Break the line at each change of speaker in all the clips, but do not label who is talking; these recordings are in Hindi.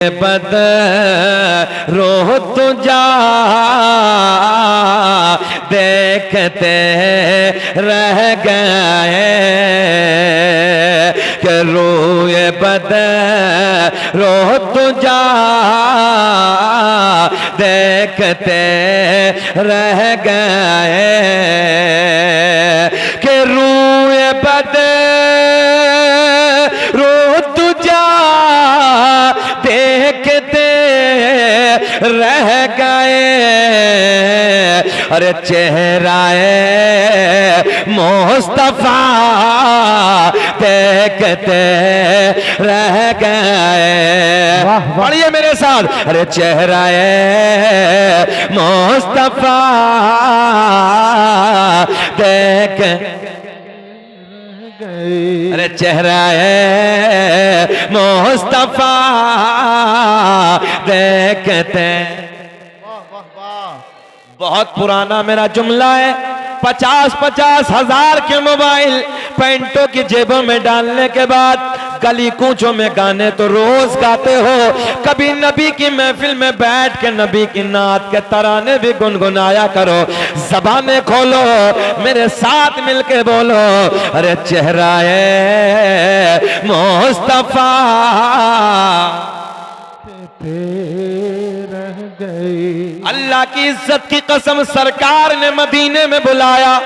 बद रोह तुझा देखते रह गए कि रोए बद रोह तुझा देखते रह गए कि रोए बद रोह तुझा देखते रह गए। अरे चेहराए मुस्तफा देखते रह गए। पढ़िए मेरे साथ, अरे चेहराए मुस्तफा देख, अरे चेहरा है मुस्तफा देखते। बहुत पुराना मेरा जुमला है, 50-50 हजार के मोबाइल पैंटों की जेबों में डालने के बाद गली कूचों में गाने तो रोज गाते हो। कभी नबी की महफिल में बैठ के नबी की नात के तराने भी गुनगुनाया करो। ज़बाने खोलो, मेरे साथ मिलके बोलो, अरे चेहरा है मुस्तफा रह गई। अल्लाह की इज्जत की कसम, सरकार ने मदीने में बुलाया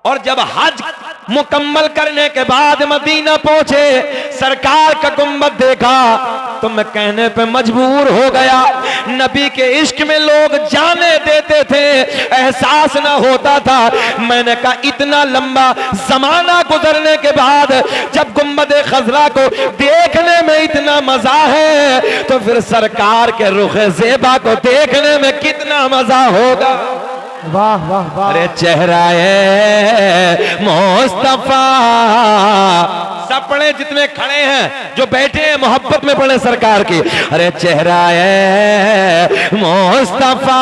और जब हज मुकम्मल करने के बाद मदीना पहुंचे, सरकार का गुंबद देखा तो मैं कहने पे मजबूर हो गया। नबी के इश्क में लोग जाने देते थे, एहसास ना होता था। मैंने कहा इतना लंबा जमाना गुजरने के बाद जब गुंबद खजरा को देखने में इतना मजा है तो फिर सरकार के रुखे ज़ेबा को देखने में कितना मजा होगा। वाह वाह वाह। अरे चेहरा है मुस्तफा, सब पढ़े जितने खड़े हैं, जो बैठे हैं मोहब्बत में पढ़े सरकार की। अरे चेहरा है मुस्तफा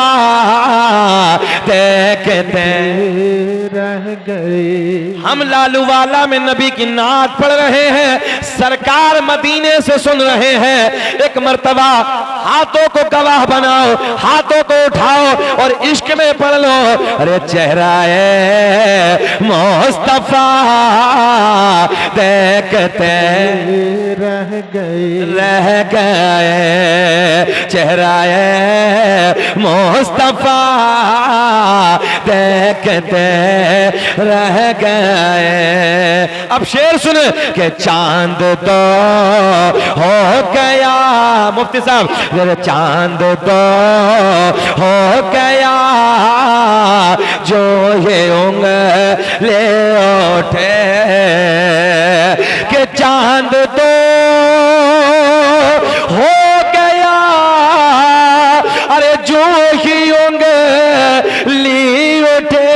देखते रह गए। हम लालू वाला में नबी की नात पढ़ रहे हैं, सरकार मदीने से सुन रहे हैं। एक मर्तबा हाथों को गवाह बनाओ, हाथों को उठाओ और इश्क में पढ़ लो। अरे चेहरा है मुस्तफा देखते रह गए। चेहरा है मुस्तफा देखते रह गए। अब शेर सुने कि चांद तो हो गया, मुफ्ती साहब, चांद तो हो गया जो ये उंगली उठे, कि चांद तो हो गया, अरे जो ही उंगली उठे।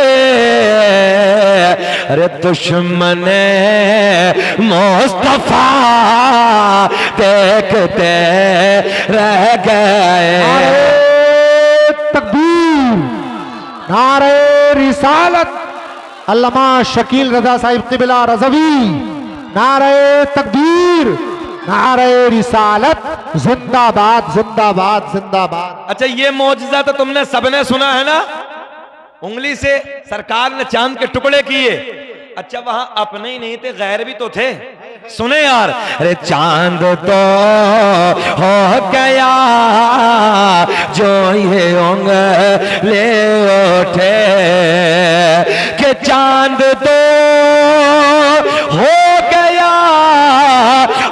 अरे दुश्मन मुस्तफा देखते रह गए।
नारे रिसालत अल्लामा शकील रजा साहिब क़िबला रज़वी। नारे तकबीर, नारे रिसालत, जिंदाबाद जिंदाबाद जिंदाबाद।
अच्छा, ये मौजज़ा तो तुमने सबने सुना है ना, उंगली से सरकार ने चांद के टुकड़े किए। अच्छा, वहां अपने ही नहीं थे, गैर भी तो थे। सुने यार, अरे चांद तो हो गया जो ये उंगली उठे, कि चांद तो हो गया,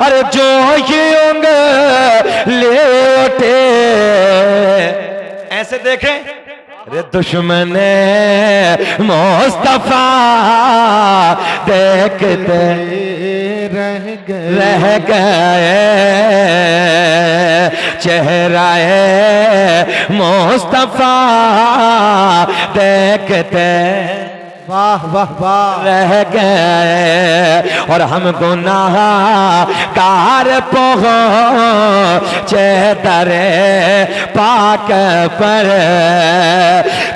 अरे जो ये उंगली उठे। ऐसे देखें, अरे दुश्मन मुस्तफा देखते रह गए। चेहरा है मुस्तफा देखते
वाह वाह वाह
रह गए। और हम गुनाहगार पहुँचे दरे पाक पर,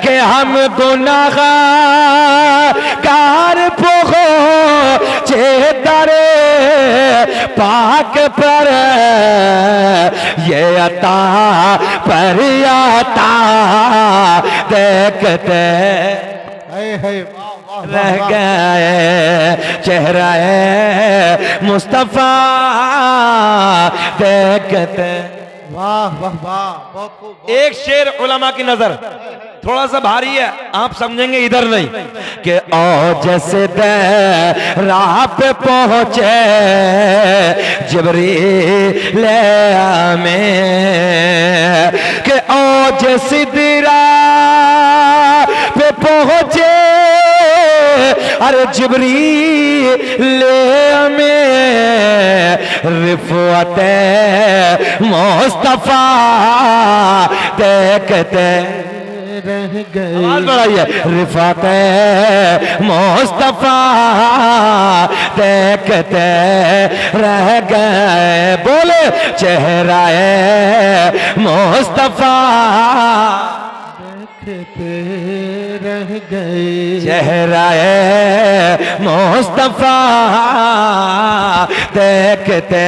कि हम गुनाहगार पहुँचे पहुंचे दरे पाक पर ये अता पर आता देखते रह गए चेहरा मुस्तफा देखते।
वाह वाह वाह, बहुत खूब।
एक शेर उलमा की नजर थोड़ा सा भारी है, आप समझेंगे इधर नहीं कि ओ जैसे दे राह पे पहुंचे जिब्रील में कि ओ जैसे दिरा पे पहुंचे अरे जिब्रील में रिफ़अत मुस्तफा देखते
रह गए।
आवाज बढ़ाइए। रिफ़अत मुस्तफा देखते रह गए, बोले चेहरा मुस्तफा
देखते रह गए,
चेहरा मुस्तफा देखते।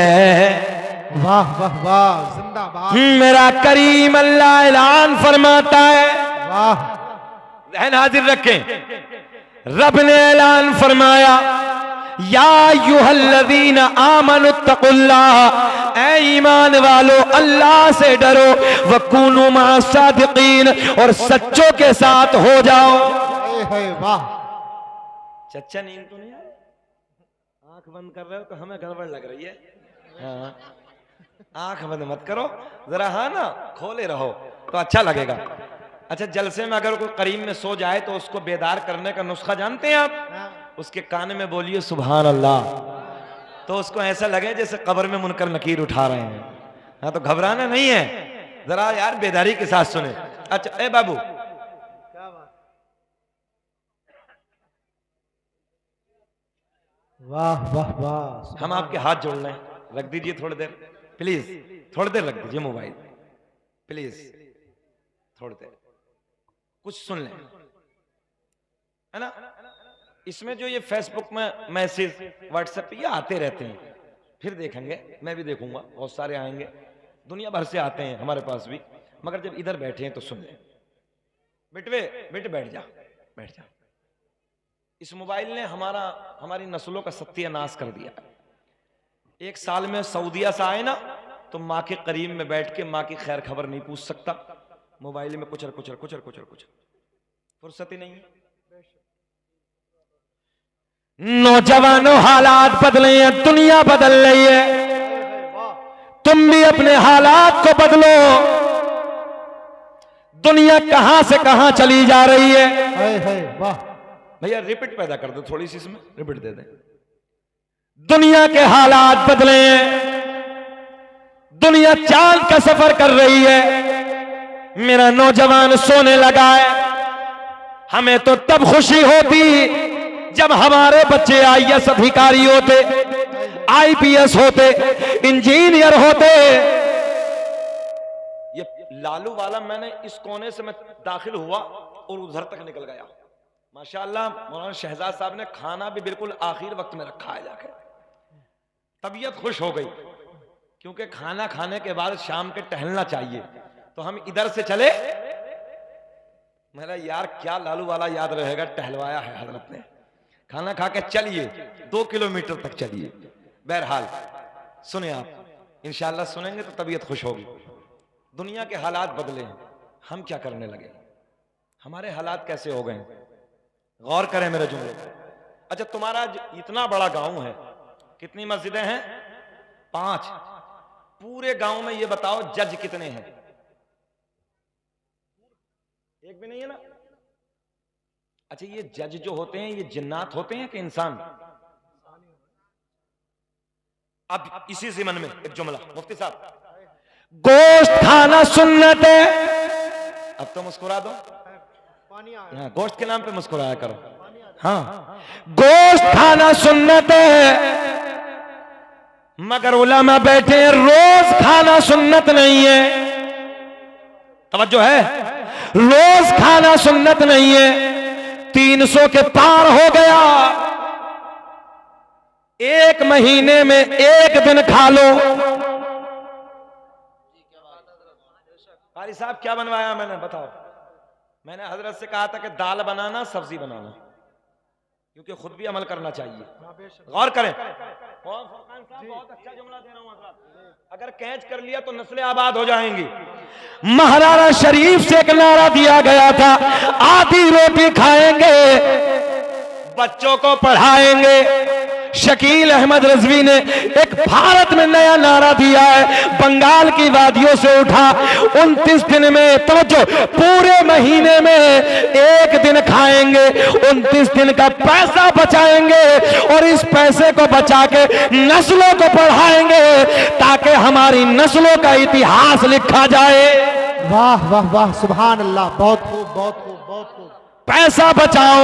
वाह वाह वाह, जिंदाबाद।
मेरा करीम अल्लाह ऐलान फरमाता है,
वाह,
ज़हन हाजिर रखें। रब ने ऐलान फरमाया या अय्युहल्लज़ीना आमनुत्तकुल्लाह, ऐ ईमान वालो अल्लाह से डरो, वकूनू मअस-सादिकीन, और सच्चों के साथ हो जाओ।
वाह।
चच्चा नींद तो नहीं आई? आंख बंद कर रहे हो तो हमें गड़बड़ लग रही है। हाँ, आंख बंद मत करो जरा, हाँ ना, खोले रहो तो अच्छा लगेगा। अच्छा, जलसे में अगर कोई करीब में सो जाए तो उसको बेदार करने का नुस्खा जानते हैं आप? उसके कान में बोलिए सुभान अल्लाह, तो उसको ऐसा लगे जैसे कब्र में मुनकर नकीर उठा रहे हैं। हाँ, तो घबराना नहीं है, जरा यार बेदारी के साथ सुने। अच्छा ए बाबू,
वाह वाह वाह,
हम आपके हाथ जोड़ लें, रख दीजिए थोड़ी देर प्लीज, थोड़ी देर रख दीजिए मोबाइल प्लीज, थोड़ी देर कुछ सुन लें, है ना। इसमें जो ये फेसबुक में मैसेज, व्हाट्सएप पे ये आते रहते हैं, फिर देखेंगे, मैं भी देखूंगा, बहुत सारे आएंगे, दुनिया भर से आते हैं हमारे पास भी, मगर जब इधर बैठे हैं तो सुन लें। बेटवे बेटे बैठ जा, बैठ जा। इस मोबाइल ने हमारी नस्लों का सत्यानाश कर दिया। एक साल में सऊदिया से आए ना तो माँ के करीब में बैठ के माँ की खैर खबर नहीं पूछ सकता, मोबाइल में कुचर कुचर कुचर कुचर कुचर, फुर्सत ही नहीं है। नौजवानों, हालात बदले हैं, दुनिया बदल रही है, तुम भी अपने हालात को बदलो। दुनिया कहां से कहां चली जा रही है।
वाह
भैया रिपीट पैदा कर दो थोड़ी सी, इसमें रिपीट दे दें। दुनिया के हालात बदले हैं, दुनिया चांद का सफर कर रही है। मेरा नौजवान सोने लगा है, हमें तो तब खुशी होती जब हमारे बच्चे आईएएस अधिकारी होते, आईपीएस होते, इंजीनियर होते। ये लालू वाला, मैंने इस कोने से मैं दाखिल हुआ और उधर तक निकल गया। माशाअल्लाह मौलाना शहजाद साहब ने खाना भी बिल्कुल आखिर वक्त में रखा है जाके, तबीयत खुश हो गई, क्योंकि खाना खाने के बाद शाम के टहलना चाहिए। तो हम इधर से चले, मेरा यार क्या लालू वाला याद रहेगा, टहलवाया है हजरत ने, खाना खा के चलिए 2 किलोमीटर तक चलिए। बहरहाल सुने आप, इंशाअल्लाह सुनेंगे तो तबीयत खुश होगी। दुनिया के हालात बदले हैं, हम क्या करने लगे, हमारे हालात कैसे हो गए, गौर करें मेरे जुमले। अच्छा, तुम्हारा इतना बड़ा गांव है, कितनी मस्जिदें हैं? 5। पूरे गांव में ये बताओ जज कितने हैं? एक भी नहीं है ना। अच्छा, ये जज जो होते हैं ये जिन्नात होते हैं कि इंसान? अब इसी ज़िमन में एक जुमला, मुफ्ती साहब, गोश्त खाना सुन्नत है। अब तो मुस्कुरा दो, हाँ, गोश्त के नाम पे मुस्कुराया करो। हाँ, गोश्त खाना सुन्नत है, मगर उलमा बैठे हैं रोज खाना सुन्नत नहीं है। तवज्जो है, रोज खाना सुन्नत नहीं है। 300 के पार हो गया, एक महीने में एक दिन खा लो। कारी साहब क्या बनवाया मैंने, बताओ। मैंने हजरत से कहा था कि दाल बनाना, सब्जी बनाना, क्योंकि खुद भी अमल करना चाहिए। गौर करें। बहुत अच्छा जुमला दे रहा हूं हजरत। अगर कैच कर लिया तो नस्लें आबाद हो जाएंगी। महाराणा शरीफ से एक नारा दिया गया था, आधी रोटी खाएंगे, बच्चों को पढ़ाएंगे। शकील अहमद रजवी ने एक भारत में नया नारा दिया है, बंगाल की वादियों से उठा। 29 दिन में तो जो पूरे महीने में एक दिन खाएंगे, 29 दिन का पैसा बचाएंगे और इस पैसे को बचा के नस्लों को पढ़ाएंगे ताकि हमारी नस्लों का इतिहास लिखा जाए।
वाह वाह वाह, सुभान अल्लाह, बहुत खूब बहुत खूब बहुत खूब।
पैसा बचाओ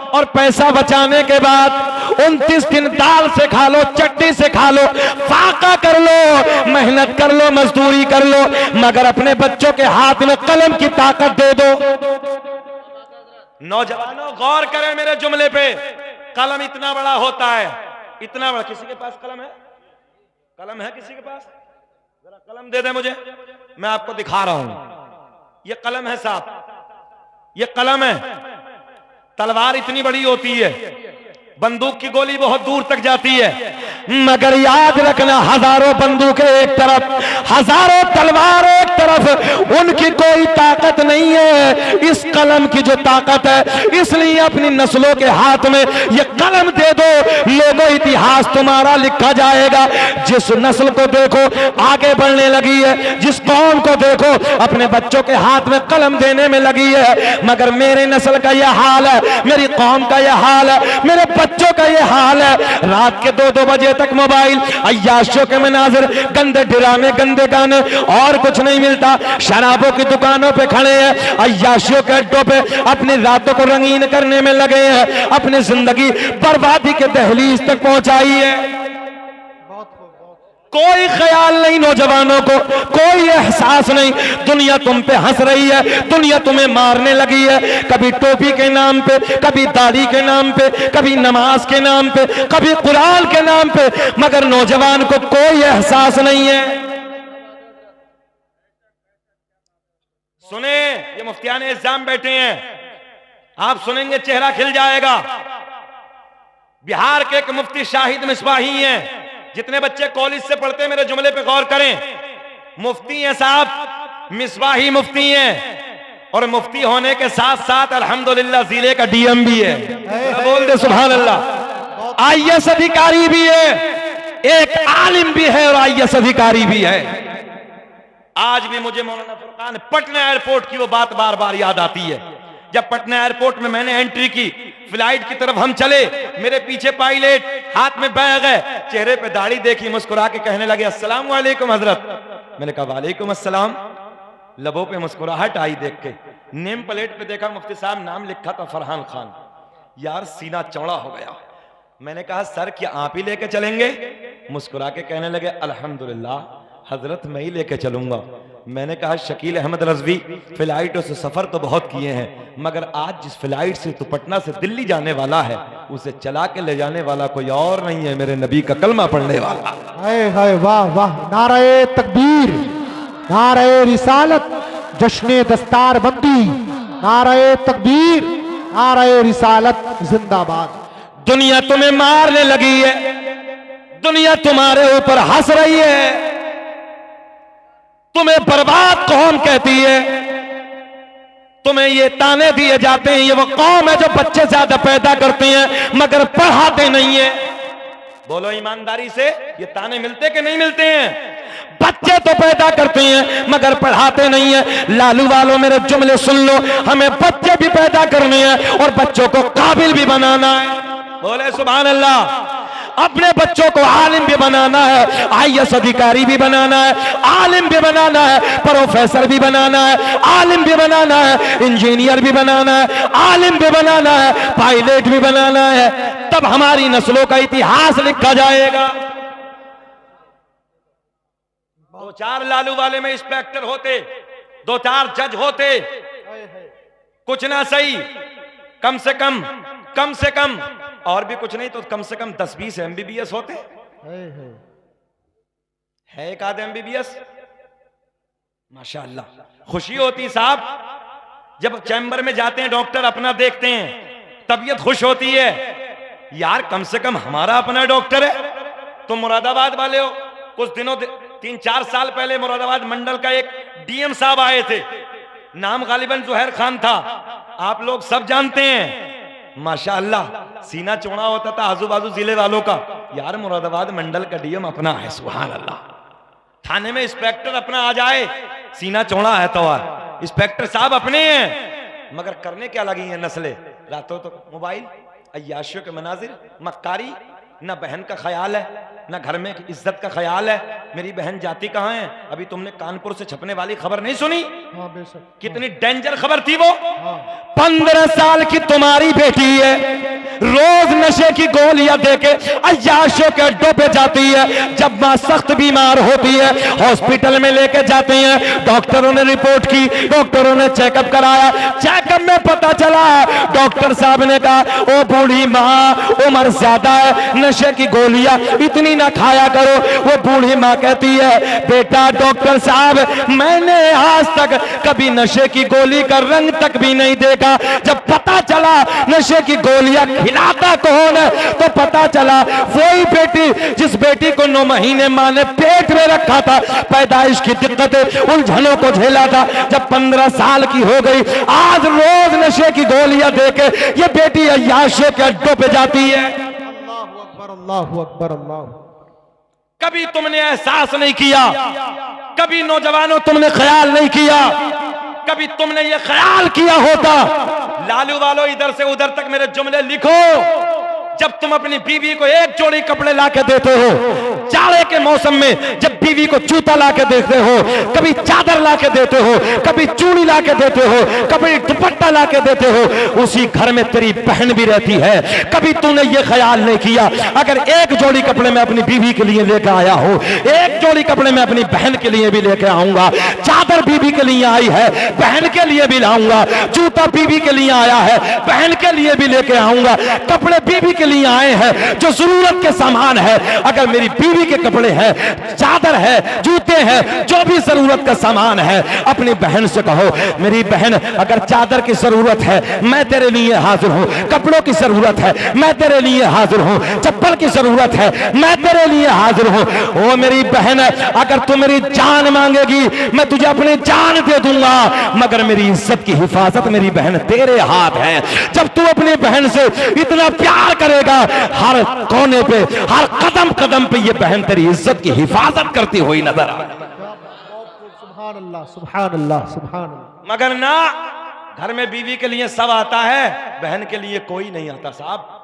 और पैसा बचाने के बाद 29 दिन दाल से खा लो, चट्टी से खा लो, फाका कर लो, मेहनत कर लो, मजदूरी कर लो, मगर अपने बच्चों के हाथ में कलम की ताकत दे दो। नौजवानों गौर करें मेरे जुमले पे। कलम इतना बड़ा होता है, इतना बड़ा। किसी के पास कलम है? कलम है किसी के पास? जरा कलम दे दे मुझे, मैं आपको दिखा रहा हूं। ये कलम है साहब, ये कलम है। तलवार इतनी बड़ी होती है, बंदूक की गोली बहुत दूर तक जाती है, मगर याद रखना हजारों बंदूकें एक तरफ, हजारों तलवार एक तरफ, उनकी कोई ताकत नहीं है इस कलम की जो ताकत है। इसलिए अपनी नस्लों के हाथ में ये कलम दे दो, लोगों इतिहास तुम्हारा लिखा जाएगा। जिस नस्ल को देखो आगे बढ़ने लगी है, जिस कौम को देखो अपने बच्चों के हाथ में कलम देने में लगी है, मगर मेरे नस्ल का यह हाल है, मेरी कौम का यह हाल है, मेरे बच्चों का ये हाल है। रात के 2-2 बजे तक मोबाइल, अय्याशों के मनाजिर, गंदे ड्रामे, गंदे गाने, और कुछ नहीं मिलता। शराबों की दुकानों पे खड़े हैं, अय्याशियों के अड्डों पे अपनी रातों को रंगीन करने में लगे हैं, अपनी जिंदगी बर्बादी के दहलीज तक पहुंचाई है। कोई ख्याल नहीं नौजवानों को, कोई एहसास नहीं। दुनिया तुम पे हंस रही है, दुनिया तुम्हें मारने लगी है, कभी टोपी के नाम पे, कभी दाढ़ी के नाम पे, कभी नमाज के नाम पे, कभी कुरान के नाम पे, मगर नौजवान को कोई एहसास नहीं है। सुने, ये मुफ्तियान इस्लाम बैठे हैं, आप सुनेंगे चेहरा खिल जाएगा। बिहार के एक मुफ्ती शाहिद मिसबाही हैं, जितने बच्चे कॉलेज से पढ़ते हैं मेरे जुमले पे गौर करें। मुफ्ती हैं साहब, मिसबाही मुफ्ती हैं, और मुफ्ती होने के साथ साथ अल्हम्दुलिल्लाह जिले का डीएम भी है। बोल दे सुभान अल्लाह। आईएएस अधिकारी भी है, एक आलिम भी है और आईएएस अधिकारी भी है। आज भी मुझे मौलाना फुरकान पटना एयरपोर्ट की वो बात बार बार याद आती है। जब पटना एयरपोर्ट में मैंने एंट्री की, फ्लाइट की तरफ हम चले, मेरे पीछे पायलट, हाथ में बैग है, चेहरे पे दाढ़ी देखी, मुस्कुरा के कहने लगे अस्सलाम वालेकुम हजरत। मैंने कहा वालेकुम अस्सलाम। लबों पे मुस्कुराहट आई देख के। नेम प्लेट पे देखा मुफ्ती साहब नाम लिखा था फरहान खान। यार सीना चौड़ा हो गया। मैंने कहा सर क्या आप ही लेके चलेंगे? मुस्कुरा के कहने लगे अल्हम्दुलिल्लाह हजरत मैं ही लेके चलूंगा। मैंने कहा शकील अहमद रजवी फ्लाइटों से सफर तो बहुत किए हैं, मगर आज जिस फ्लाइट से तू पटना से दिल्ली जाने वाला है उसे चला के ले जाने वाला कोई और नहीं है, मेरे नबी का कलमा पढ़ने वाला।
हाय हाय वाह वाह, नारे तकबीर, नारे रिसालत, जश्ने दस्तार बंदी, नारे तकबीर, नारे रिसालत जिंदाबाद।
दुनिया तुम्हें मारने लगी है, दुनिया तुम्हारे ऊपर हंस रही है, तुम्हें बर्बाद कौम कहती है, तुम्हें ये ताने दिए जाते हैं ये वो कौम है जो बच्चे ज्यादा पैदा करते हैं मगर पढ़ाते नहीं है। बोलो ईमानदारी से, ये ताने मिलते कि नहीं मिलते हैं? बच्चे तो पैदा करते हैं मगर पढ़ाते नहीं है। लालू वालों मेरे जुमले सुन लो, हमें बच्चे भी पैदा करने हैं और बच्चों को काबिल भी बनाना है। बोले सुभान अल्लाह। अपने बच्चों को आलिम भी बनाना है, आईएएस अधिकारी भी बनाना है, आलिम भी बनाना है, प्रोफेसर भी बनाना है, आलिम भी बनाना है, इंजीनियर भी बनाना है, आलिम भी बनाना है, पायलट भी बनाना है, तब हमारी नस्लों का इतिहास लिखा जाएगा। 2-4 लालू वाले में इंस्पेक्टर होते, 2-4 जज होते, कुछ ना सही, कम से कम और भी कुछ नहीं तो कम से कम 10-20 MBBS होते। है एक आध MBBS, माशाअल्लाह। खुशी होती साहब जब चैम्बर में जाते हैं, डॉक्टर अपना देखते हैं, तबीयत खुश होती है, यार कम से कम हमारा अपना डॉक्टर है। तो मुरादाबाद वाले हो, कुछ दिनों 3-4 साल पहले मुरादाबाद मंडल का एक DM साहब आए थे, नाम गालिबन जुहैर खान था, आप लोग सब जानते हैं। माशाअल्लाह सीना चौड़ा होता था आजू बाजू जिले वालों का, यार मुरादाबाद मंडल का DM अपना है, सुभान अल्लाह। थाने में इंस्पेक्टर अपना आ जाए, सीना चौड़ा है तो इंस्पेक्टर साहब अपने हैं, मगर करने क्या लगी हैं नस्लें, रातों तो मोबाइल, अय्याशियों के मनाजिर, मक्कारी, ना बहन का ख्याल है, ना घर में इज्जत का ख्याल है। मेरी बहन जाती कहाँ है? अभी तुमने कानपुर से छपने वाली खबर नहीं सुनी?
हाँ बेशक।
कितनी डेंजर खबर थी वो। 15 साल की तुम्हारी बेटी है, रोज नशे की गोलियां देके अय्याशों के अड्डों पे जाती है। जब मां सख्त बीमार होती है, हॉस्पिटल में लेके जाते हैं, डॉक्टरों ने रिपोर्ट की, डॉक्टरों ने चेकअप कराया, चेकअप में पता चला, डॉक्टर साहब ने कहा ओ बूढ़ी माँ उम्र ज्यादा है, नशे की गोलियां इतनी ना खाया करो। वो बूढ़ी माँ कहती है बेटा डॉक्टर साहब मैंने आज तक कभी नशे की गोली का रंग तक भी नहीं देखा। जब पता चला नशे की गोलियां खिलाता कौन है, तो पता चला वही बेटी जिस बेटी को 9 महीने मां ने पेट में रखा था, पैदाइश की दिक्कतें उलझनों को झेला था। जब 15 साल की हो गई, आज रोज नशे की गोलियां देके ये बेटी अय्याशों के अड्डों पे जाती है।
अल्लाहु अकबर, अल्लाहु अकबर, अल्लाह।
कभी तुमने एहसास नहीं किया, कभी नौजवानों तुमने ख्याल नहीं किया, कभी तुमने ये ख्याल किया होता। लालू वालों इधर से उधर तक मेरे जुमले लिखो। जब तुम अपनी बीवी को एक जोड़ी कपड़े लाके देते हो, जाड़े के मौसम में जब बीवी को जूता लाके देते हो, कभी चादर लाके देते हो, कभी चूड़ी लाके देते हो, कभी दुपट्टा लाके देते हो, उसी घर में तेरी बहन भी रहती है। कभी तूने ये ख्याल नहीं किया अगर एक जोड़ी कपड़े में अपनी बीवी के लिए लेकर आया हो, एक जोड़ी कपड़े में अपनी बहन के लिए भी लेकर आऊंगा, चादर बीवी के लिए आई है बहन के लिए भी लाऊंगा, जूता बीवी के लिए आया है बहन के लिए भी लेके आऊंगा, कपड़े बीवी के लिए आए हैं जो जरूरत के सामान है, अगर मेरी बीवी के कपड़े हैं, चादर है, जूते हैं, जो भी जरूरत का सामान है, अपनी बहन से कहो मेरी बहन अगर चादर की जरूरत है मैं तेरे लिए हाजिर हूं, कपड़ों की जरूरत है मैं तेरे लिए हाजिर हूं, चप्पल की जरूरत है मैं तेरे लिए हाजिर हूं। ओ मेरी बहन अगर तू मेरी जान मांगेगी मैं तुझे अपनी जान दे दूंगा, मगर मेरी इज्जत की हिफाजत मेरी बहन तेरे हाथ है। जब तू अपनी बहन से इतना प्यार करेगा, हर कोने पे हर कदम कदम पे ये बहन तेरी इज्जत की हिफाजत करती हुई नजर आए।
सुभान अल्लाह, सुभान अल्लाह, सुभान अल्लाह।
मगर ना, घर में बीवी के लिए सब आता है, बहन के लिए कोई नहीं आता साहब।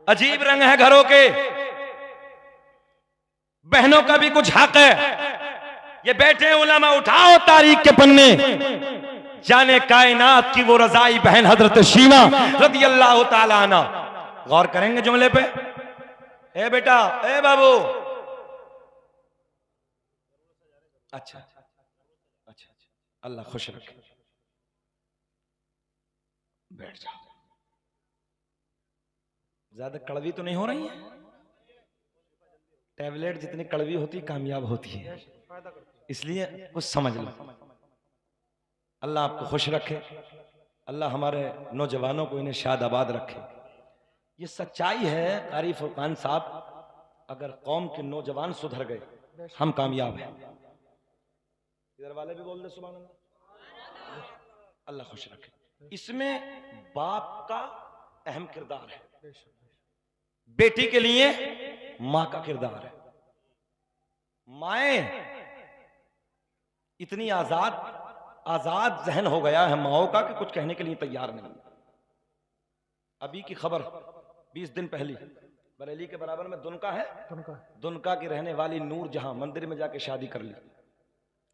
अजीब रंग है घरों के। बहनों का भी कुछ हक है। ये बैठे उलमा, उठाओ तारीख के पन्ने, जाने कायनात की वो रजाई बहन हजरत शीमा रज़ी अल्लाह ताला अन्हा। गौर करेंगे जुमले पे। ए बेटा, ए बाबू, अच्छा अच्छा अच्छा, अल्लाह खुश रखे, बैठ जाओ। ज्यादा कड़वी तो नहीं हो रही है? टैबलेट जितनी कड़वी होती कामयाब होती है, इसलिए कुछ समझ लो। अल्लाह आपको खुश रखे, अल्लाह हमारे नौजवानों को इन्हें शाद आबाद रखे। ये सच्चाई है कारी फुरकान साहब, अगर कौम के नौजवान सुधर गए हम कामयाब हैं। इधर वाले भी बोल दे सुभान अल्लाह। अल्लाह खुश रखे। इसमें बाप का अहम किरदार है, बेटी के लिए मां का किरदार है। माएं इतनी आजाद जहन हो गया है माओ का कि कुछ कहने के लिए तैयार नहीं। अभी की खबर 20 दिन पहले बरेली के बराबर में दुनका है, दुनका की रहने वाली नूर जहां मंदिर में जाके शादी कर ली।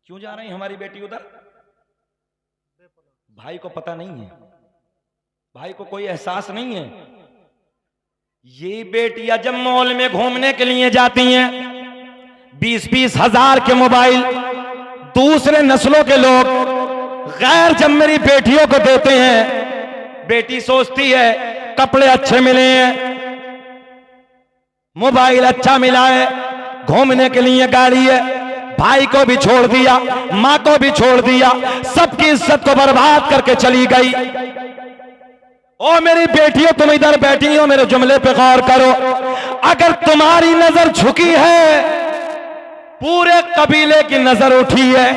क्यों जा रही हमारी बेटी उधर? भाई को पता नहीं है, भाई को कोई एहसास नहीं है। ये बेटियां जब मॉल में घूमने के लिए जाती हैं, 20-20 हजार के मोबाइल दूसरे नस्लों के लोग गैर जब मेरी बेटियों को देते हैं, बेटी सोचती है कपड़े अच्छे मिले हैं, मोबाइल अच्छा मिला है, घूमने के लिए गाड़ी है, भाई को भी छोड़ दिया, माँ को भी छोड़ दिया, सबकी इज्जत को बर्बाद करके चली गई। ओ मेरी बेटियों, तुम इधर बैठी हो, मेरे जुमले पे गौर करो। अगर तुम्हारी नजर झुकी है, पूरे कबीले की नजर उठी है,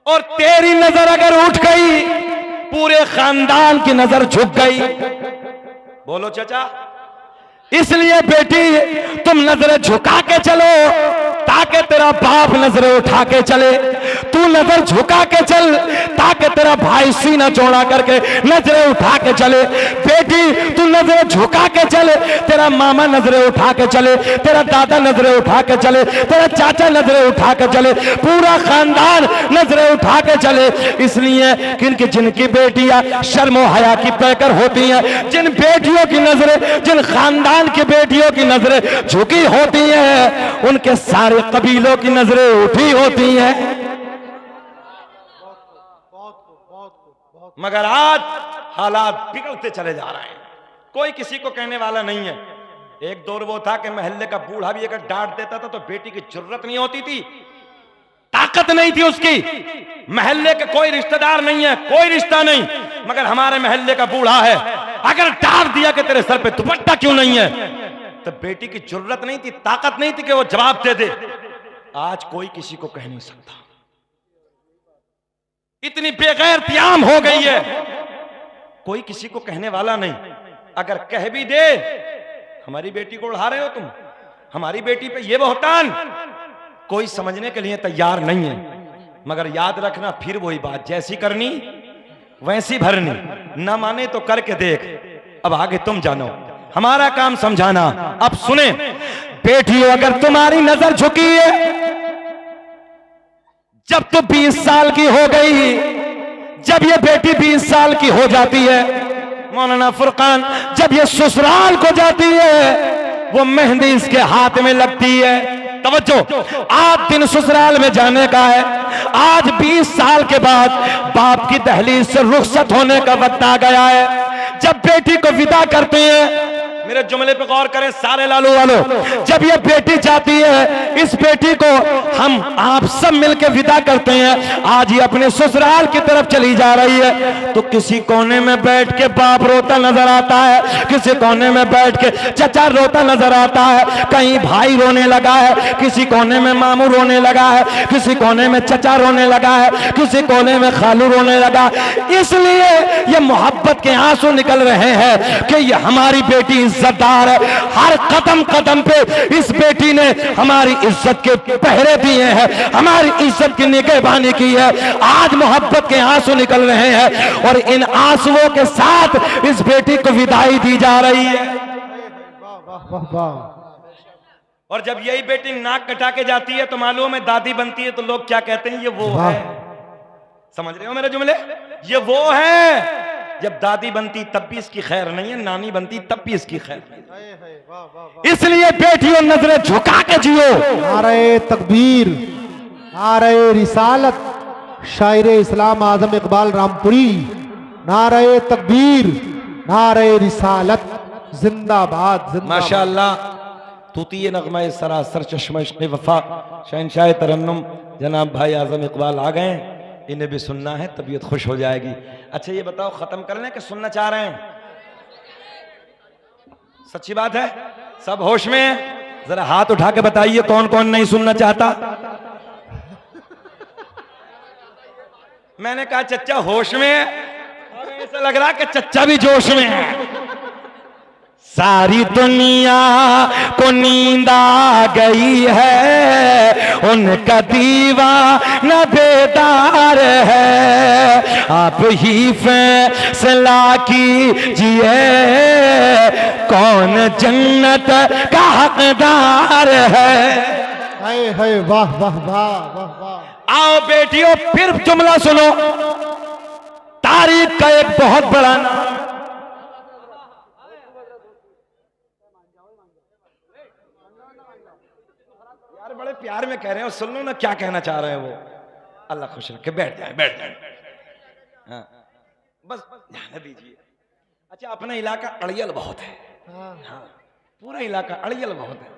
और तेरी नजर अगर उठ गई, पूरे खानदान की नजर झुक गई। बोलो चाचा। इसलिए बेटी तुम नजरें झुका के चलो, ताकि तेरा बाप नजरें उठा के चले। तू नजर झुका के चल, ताकि तेरा भाई सीना चौड़ा करके नजरें उठा के चले। बेटी तू नजरें झुका के चले, तेरा मामा नजरें उठा के चले, तेरा दादा नजरें उठा के चले, तेरा चाचा नजरें उठा के चले, पूरा खानदान नजरें उठा के चले। इसलिए कि जिनकी बेटियां शर्म हया की पैकर होती हैं, जिन बेटियों की नजरें, जिन खानदान की बेटियों की नजरें झुकी होती हैं, उनके सारे कबीलों की नजरें उठी होती हैं। मगर आज हालात बिगड़ते चले जा रहे हैं, कोई किसी को कहने वाला नहीं है। एक दौर वो था कि मोहल्ले का बूढ़ा भी अगर डांट देता था तो बेटी की जरूरत नहीं होती थी, ताकत नहीं थी उसकी। मोहल्ले का कोई रिश्तेदार नहीं है, कोई रिश्ता नहीं, मगर हमारे मोहल्ले का बूढ़ा है, अगर डांट दिया कि तेरे सर पे दुपट्टा क्यों नहीं है, तो बेटी की जरूरत नहीं थी, ताकत नहीं थी कि वो जवाब दे दे। आज कोई किसी को कह नहीं सकता, इतनी बेगैरतियाम हो गई है, कोई किसी को कहने वाला नहीं। अगर कह भी दे, हमारी बेटी को उड़ा रहे हो तुम, हमारी बेटी पे ये बहुतान, कोई समझने के लिए तैयार नहीं है। मगर याद रखना, फिर वही बात, जैसी करनी वैसी भरनी, न माने तो करके देख। अब आगे तुम जानो, हमारा काम समझाना। अब सुने बेटियों, अगर तुम्हारी नजर झुकी है, जब तो 20 साल की हो गई, जब ये बेटी 20 साल की हो जाती है, मौलाना फुरकान, जब ये ससुराल को जाती है, वो मेहंदी इसके हाथ में लगती है। तवज्जो, आज दिन ससुराल में जाने का है। आज 20 साल के बाद बाप की दहलीज से रुखसत होने का वक्त आ गया है। जब बेटी को विदा करते हैं, मेरे जुमले पे गौर करें सारे लालू वालों, जब ये बेटी जाती है, इस बेटी को हम आप सब मिलकर विदा करते हैं। आज ये अपने ससुराल की तरफ चली जा रही है, तो किसी कोने में बैठ के बाप रोता नजर आता है, किसी कोने में बैठ के चचा रोता नजर आता है, कहीं भाई रोने लगा है, किसी कोने में मामू रोने लगा है, किसी कोने में चचा रोने लगा है, किसी कोने में खालू रोने लगा। इसलिए ये मोहब्बत के आंसू निकल रहे हैं कि ये हमारी बेटी इज्जतदार है। हर कदम कदम पे इस बेटी ने हमारी इज्जत के पहरे दिए हैं, हमारी इज्जत की निगहबानी की है। आज मोहब्बत के आंसू निकल रहे हैं, और इन आंसुओं के साथ इस बेटी को विदाई दी जा रही है। और जब यही बेटी नाक कटा के जाती है, तो मालूम है दादी बनती है, तो लोग क्या कहते हैं, ये वो है। समझ रहे हो मेरे जुमले, ये वो है। जब दादी बनती तब भी इसकी खैर नहीं है, नानी बनती तब भी इसकी खैर नहीं। इसलिए बेटियों, नजरें झुका के जियो।
नारे तकबीर, नारे रिसालत, शायर इस्लाम आजम इकबाल रामपुरी। नारे तकबीर, नारे रिसालत, जिंदाबाद जिंदाबाद।
माशाअल्लाह, तूती नगमा सरासर चश्मा इश्क़ वफा, शहंशाह तरन्नुम जनाब भाई आजम इकबाल आ गए। इन्हें भी सुनना है, तबीयत खुश हो जाएगी। अच्छा ये बताओ, खत्म कर लें कि सुनना चाह रहे हैं? सच्ची बात है, सब होश में हैं? जरा हाथ उठा के बताइए कौन कौन नहीं सुनना चाहता। मैंने कहा चच्चा होश में है, और ऐसा लग रहा कि चच्चा भी जोश में है। सारी दुनिया को नींद आ गई है, उनका दीवाना बेदार है। आप ही फैसला कीजिए, कौन जन्नत का हकदार है।
हाय वाह वाह वाह वाह वाह।
आओ बेटियों, फिर जुमला सुनो, तारीख का एक बहुत बड़ा नाम। यार बड़े प्यार में कह रहे हो, सुन लो ना क्या कहना चाह रहे हैं वो। अल्लाह खुश रखे, बैठ जाए बैठ जाए। हाँ बस ध्यान दीजिए। अच्छा, अपना इलाका अड़ियल बहुत है। हाँ, पूरा इलाका अड़ियल बहुत है।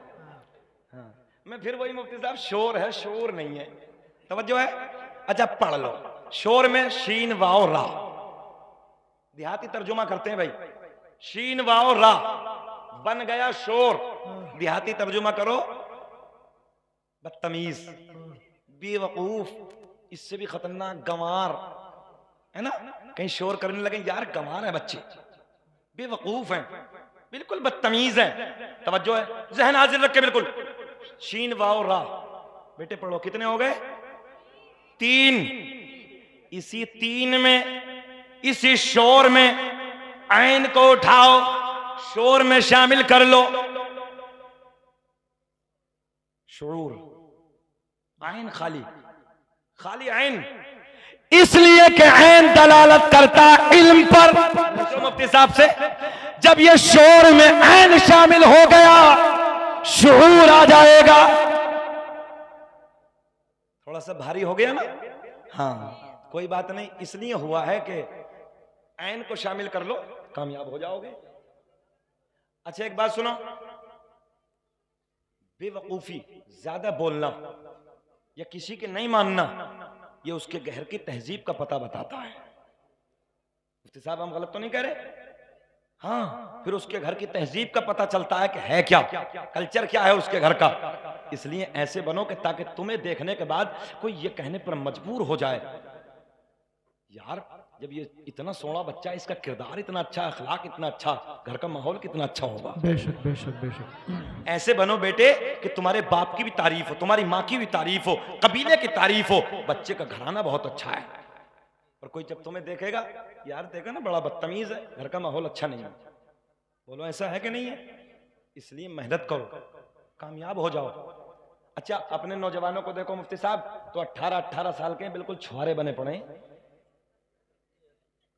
हाँ। मैं फिर वही मुफ्ती साहब, शोर है शोर नहीं है, तवज्जो है। अच्छा पढ़ लो, शोर में शीन वाओ रा, देहाती तर्जुमा करते हैं भाई, शीन वाओ रा बन गया शोर, देहाती तर्जुमा करो बदतमीज, बेवकूफ, इससे भी खतरनाक गंवार, है ना। कहीं शोर करने लगे यार गंवार है बच्चे, बेवकूफ हैं, बिल्कुल बदतमीज है। तवज्जो है, जहन हाजिर रख के बिल्कुल। शीन वाओ रा, बेटे पढ़ो, कितने हो गए? 3। इसी 3 में, इसी शोर में ऐन को उठाओ, शोर में शामिल कर लो। शूर, ऐन खाली, खाली ऐन, इसलिए कि ऐन दलालत करता इल्म पर। मुफ्ती साहब से जब ये शोर में ऐन शामिल हो गया, शूर आ जाएगा। थोड़ा सा भारी हो गया ना? हाँ कोई बात नहीं, इसलिए हुआ है कि ऐन को शामिल कर लो, कामयाब हो जाओगे। अच्छा एक बात सुनो, बेवकूफी, ज्यादा बोलना या किसी के नहीं मानना, ये उसके घर की तहजीब का पता बताता है। मुफ्ती साहब हम गलत तो नहीं कह रहे? हाँ, फिर उसके घर की तहजीब का पता चलता है कि है क्या, कल्चर क्या है उसके घर का। इसलिए ऐसे बनो कि ताकि तुम्हें देखने के बाद कोई ये कहने पर मजबूर हो जाए, यार जब ये इतना सोना बच्चा, इसका किरदार इतना अच्छा, अखलाक इतना अच्छा, घर का माहौल कितना अच्छा होगा।
बेशक बेशक बेशक।
ऐसे बनो बेटे कि तुम्हारे बाप की भी तारीफ हो, तुम्हारी माँ की भी तारीफ हो, कबीले की तारीफ हो, बच्चे का घराना बहुत अच्छा है। और कोई जब तुम्हें देखेगा, यार देखा ना बड़ा बदतमीज है, घर का माहौल अच्छा नहीं है, बोलो ऐसा है कि नहीं है? इसलिए मेहनत करो, कामयाब हो जाओ। अच्छा अपने नौजवानों को देखो मुफ्ती साहब, तो 18-18 साल के बिल्कुल छुआरे बने पड़े।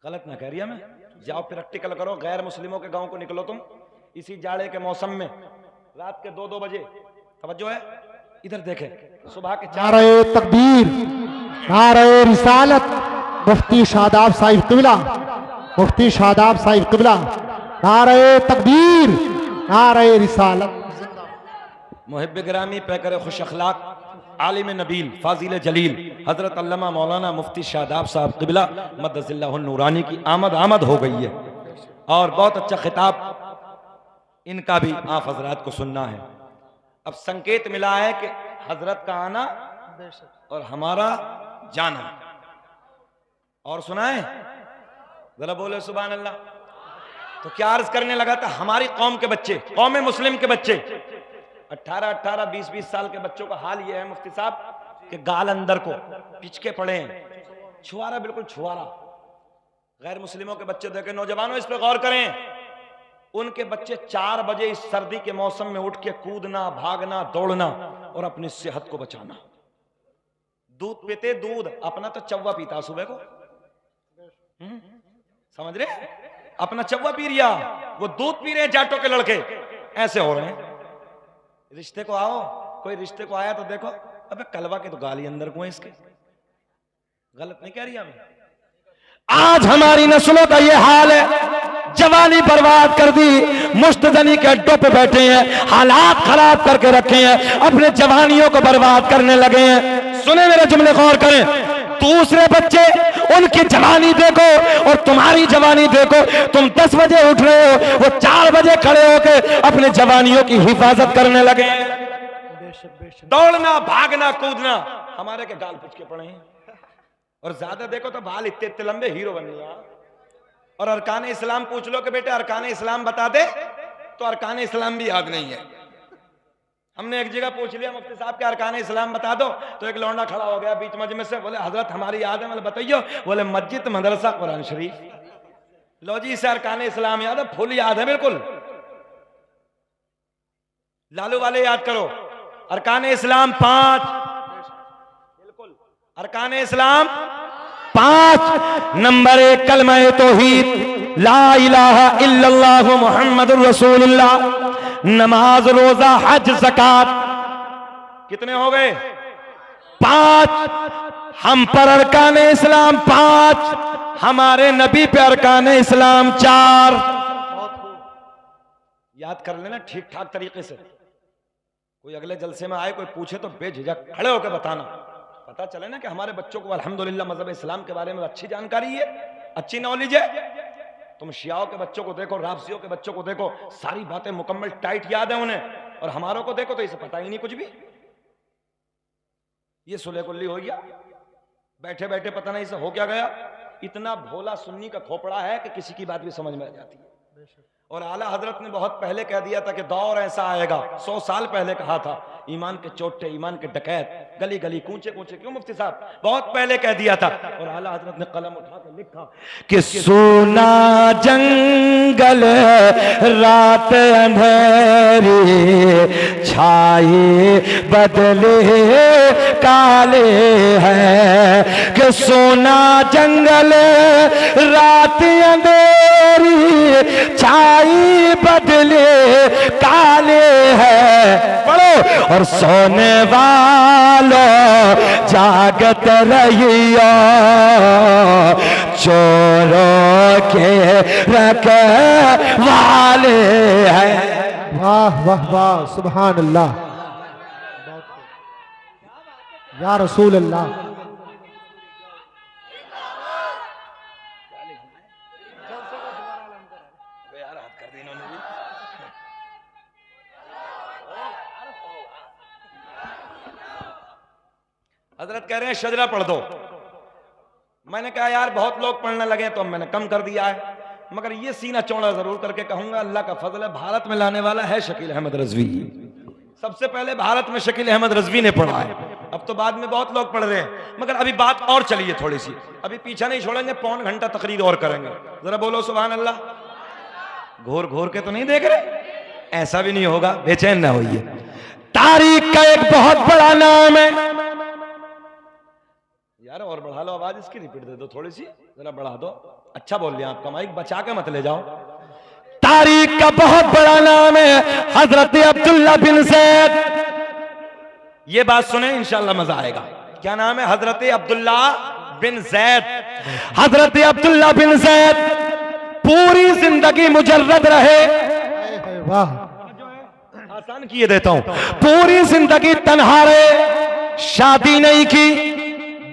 गलत ना कह रही है मैं, जाओ प्रैक्टिकल करो, गैर मुस्लिमों के गांव को निकलो तुम, इसी जाड़े के मौसम में रात के 2-2 बजे, तवज्जो है इधर देखे, सुबह के 4
नारे तकबीर, नारे रिसालत, मुफ्ती शादाब साहिब किबला, मुफ्ती शादाब साहिब किबला, नारे तकबीर, नारे रिसालत।
मुहिब गिरामी पैकर खुश अखलाक आलिम नबील फाजिल जलील हजरत अल्लामा मौलाना मुफ्ती शादाब साहब किबला मद्दजिल्लाहुन नूरानी की आमद हो गई है, और बहुत अच्छा खिताब इनका भी आप हजरात को सुनना है। अब संकेत मिला है कि हजरत का आना और हमारा जाना, और सुनाए जरा बोले सुभान अल्लाह। तो क्या अर्ज करने लगा था, हमारी कौम के बच्चे, कौम मुस्लिम के बच्चे, 18-18, 20-20 साल के बच्चों का हाल यह है मुफ्ती साहब कि गाल अंदर को पिचके पड़े हैं, छुआरा, बिल्कुल छुआरा। गैर मुस्लिमों के बच्चे देखे, नौजवानों इस पर गौर करें, उनके बच्चे 4 बजे इस सर्दी के मौसम में उठ के कूदना, भागना, दौड़ना और अपनी सेहत को बचाना। दूध पीते, दूध अपना तो चौवा पीता सुबह को, समझ रहे, अपना चौवा पी रिया, वो दूध पी रहे हैं जाटों के लड़के, ऐसे हो रहे हैं। रिश्ते को आओ, कोई रिश्ते को आया तो देखो, अबे कलवा के तो गाली अंदर को है इसके, गलत नहीं कह रही हमें। आज हमारी नस्लों का ये हाल है, जवानी बर्बाद कर दी, मुश्तजनी के अड्डों पे बैठे हैं, हालात खराब करके रखे हैं, अपने जवानियों को बर्बाद करने लगे हैं। सुने मेरे जुमले, गौर करें। दूसरे बच्चे उनकी जवानी देखो और तुम्हारी जवानी देखो, तुम 10 बजे उठ रहे हो, वो 4 बजे खड़े होकर अपने जवानियों की हिफाजत करने लगे। दौड़ना, भागना, कूदना, हमारे के गाल पिच के पड़े हैं, और ज्यादा देखो तो बाल इतने इतने लंबे, हीरो बन लिया। और अरकान इस्लाम पूछ लो कि बेटे अरकान इस्लाम बता दे, तो अरकान इस्लाम भी याद नहीं है। हमने एक जगह पूछ लिया मुफ्ती साहब के अरकान इस्लाम बता दो, तो एक लौंडा खड़ा हो गया बीच मजमे से, बोले हजरत हमारी याद है। मतलब बताइयो, बोले मस्जिद, मदरसा, कुरान शरीफ। लो जी, इसे अरकान इस्लाम याद है, फुल याद है बिल्कुल। लालू वाले याद करो, अरकान इस्लाम 5, बिल्कुल अरकान इस्लाम 5। नंबर 1 कलमा तौहीद, ला इलाहा इल्लल्लाह मुहम्मदुर रसूलुल्लाह, नमाज, रोजा, हज, ज़कात, कितने हो गए? 5। हम पर अरकान इस्लाम 5, हमारे नबी पे अरकान इस्लाम 4। याद कर लेना ठीक ठाक तरीके से। कोई अगले जलसे में आए कोई पूछे तो बेझिझक खड़े होकर बताना, पता चले ना कि हमारे बच्चों को अल्हम्दुलिल्लाह मजहब इस्लाम के बारे में अच्छी जानकारी है, अच्छी नॉलेज है। तुम शियाओं के बच्चों को देखो, राफसियों के बच्चों को देखो, सारी बातें मुकम्मल टाइट याद है उन्हें, और हमारों को देखो तो इसे पता ही नहीं कुछ भी। ये सुलह कुल्ली हो गया, बैठे बैठे पता नहीं से हो क्या गया। इतना भोला सुन्नी का खोपड़ा है कि किसी की बात भी समझ में आ जाती है। और आला हजरत ने बहुत पहले कह दिया था कि दौर ऐसा आएगा, 100 साल पहले कहा था, ईमान के चोटे, ईमान के डकैत गली गली कूचे कूचे, क्यों मुफ्ती साहब, बहुत पहले कह दिया था। और आला हजरत ने कलम उठा के लिखा कि सोना जंगल रात अंधेरी छाए बदले काले हैं, कि सोना जंगल रात अंधेरी छाई बदले काले हैं। पढ़ो, और सोने वालों जागत रहियो, चोरों के रखवाले हैं।
वाह वाह वाह, सुभान अल्लाह, या रसूल अल्लाह।
हजरत कह रहे हैं शजरा पढ़ दो। मैंने कहा यार बहुत लोग पढ़ने लगे तो मैंने कम कर दिया है, मगर ये सीना चौड़ा जरूर करके कहूंगा, अल्लाह का फजल है, भारत में लाने वाला है शकील अहमद रिजवी। सबसे पहले भारत में शकील अहमद रिजवी ने पढ़ा है, अब तो बाद में बहुत लोग पढ़ रहे हैं, मगर अभी बात और चलिए थोड़ी सी, अभी पीछा नहीं छोड़ेंगे, पौन घंटा तकरीर और करेंगे। जरा बोलो सुभान अल्लाह। घोर घोर के तो नहीं देख रहे, ऐसा भी नहीं होगा, बेचैन ना होइए। तारीख का एक बहुत बड़ा नाम है यार, और बढ़ा लो आवाज इसकी, रिपीट दे दो थोड़ी सी, जरा बढ़ा दो। अच्छा बोल लिया आपका माइक, बचा के मत ले जाओ। तारीख का बहुत बड़ा नाम है हजरत अब्दुल्ला बिन जैद। ये बात सुने इंशाल्लाह मजा आएगा। क्या नाम है? हजरत अब्दुल्ला बिन जैद। हजरत अब्दुल्ला बिन जैद पूरी जिंदगी मुजर्रद रहे।
वाह,
आसान किए देता हूं। पूरी जिंदगी तन्हा रहे, शादी नहीं की।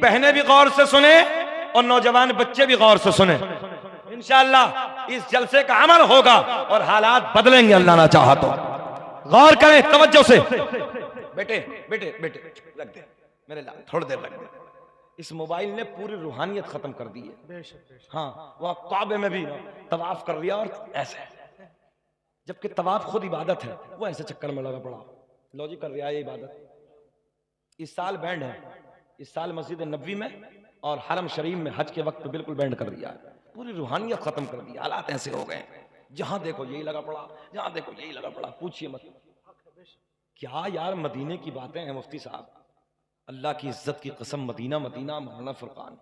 बहनें भी गौर से सुने और नौजवान बच्चे भी गौर से सुने। इंशाअल्लाह इस जलसे का अमल होगा और हालात बदलेंगे अल्लाह ना चाहा तो। गौर करें तवज्जो से। बेटे बेटे बेटे रख दे मेरे लाल, थोड़ी देर रख दे। इस मोबाइल ने पूरी रूहानियत खत्म कर दी है। हाँ, वह काबे में भी तवाफ कर लिया और ऐसे, जबकि तवाफ खुद इबादत है, वो ऐसे चक्कर में लगा पड़ा। लॉजिक कर रहा है ये इबादत। इस साल बैंड है, इस साल मस्जिद नबवी में और हरम शरीफ में हज के वक्त बिल्कुल बैंड कर दिया है, पूरी रूहानियत खत्म कर दी। हालात ऐसे हो गए, जहां देखो यही लगा पड़ा, जहां देखो यही लगा पड़ा। पूछिए मत क्या यार, मदीने की बातें हैं मुफ्ती साहब, अल्लाह की इज्जत की कसम, मदीना मदीना मौलाना फुरकान।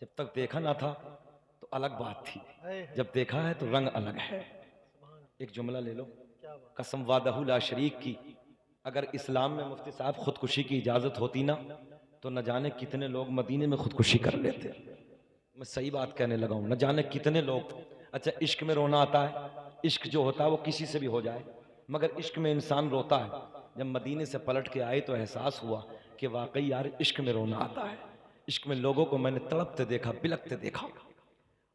जब तक देखा ना था तो अलग बात थी, जब देखा है तो रंग अलग है। एक जुमला ले लो, कसम वादहु ला शरीक की, अगर इस्लाम में मुफ्ती साहब खुदकुशी की इजाजत होती ना तो न जाने कितने लोग मदीने में खुदकुशी कर लेते। मैं सही बात कहने लगा हूं, न जाने कितने लोग। अच्छा, इश्क में रोना आता है, इश्क जो होता है वो किसी से भी हो जाए, मगर इश्क में इंसान रोता है। जब मदीने से पलट के आए तो एहसास हुआ कि वाकई यार इश्क में रोना आता है। इश्क में लोगों को मैंने तड़पते देखा, बिलकते देखा।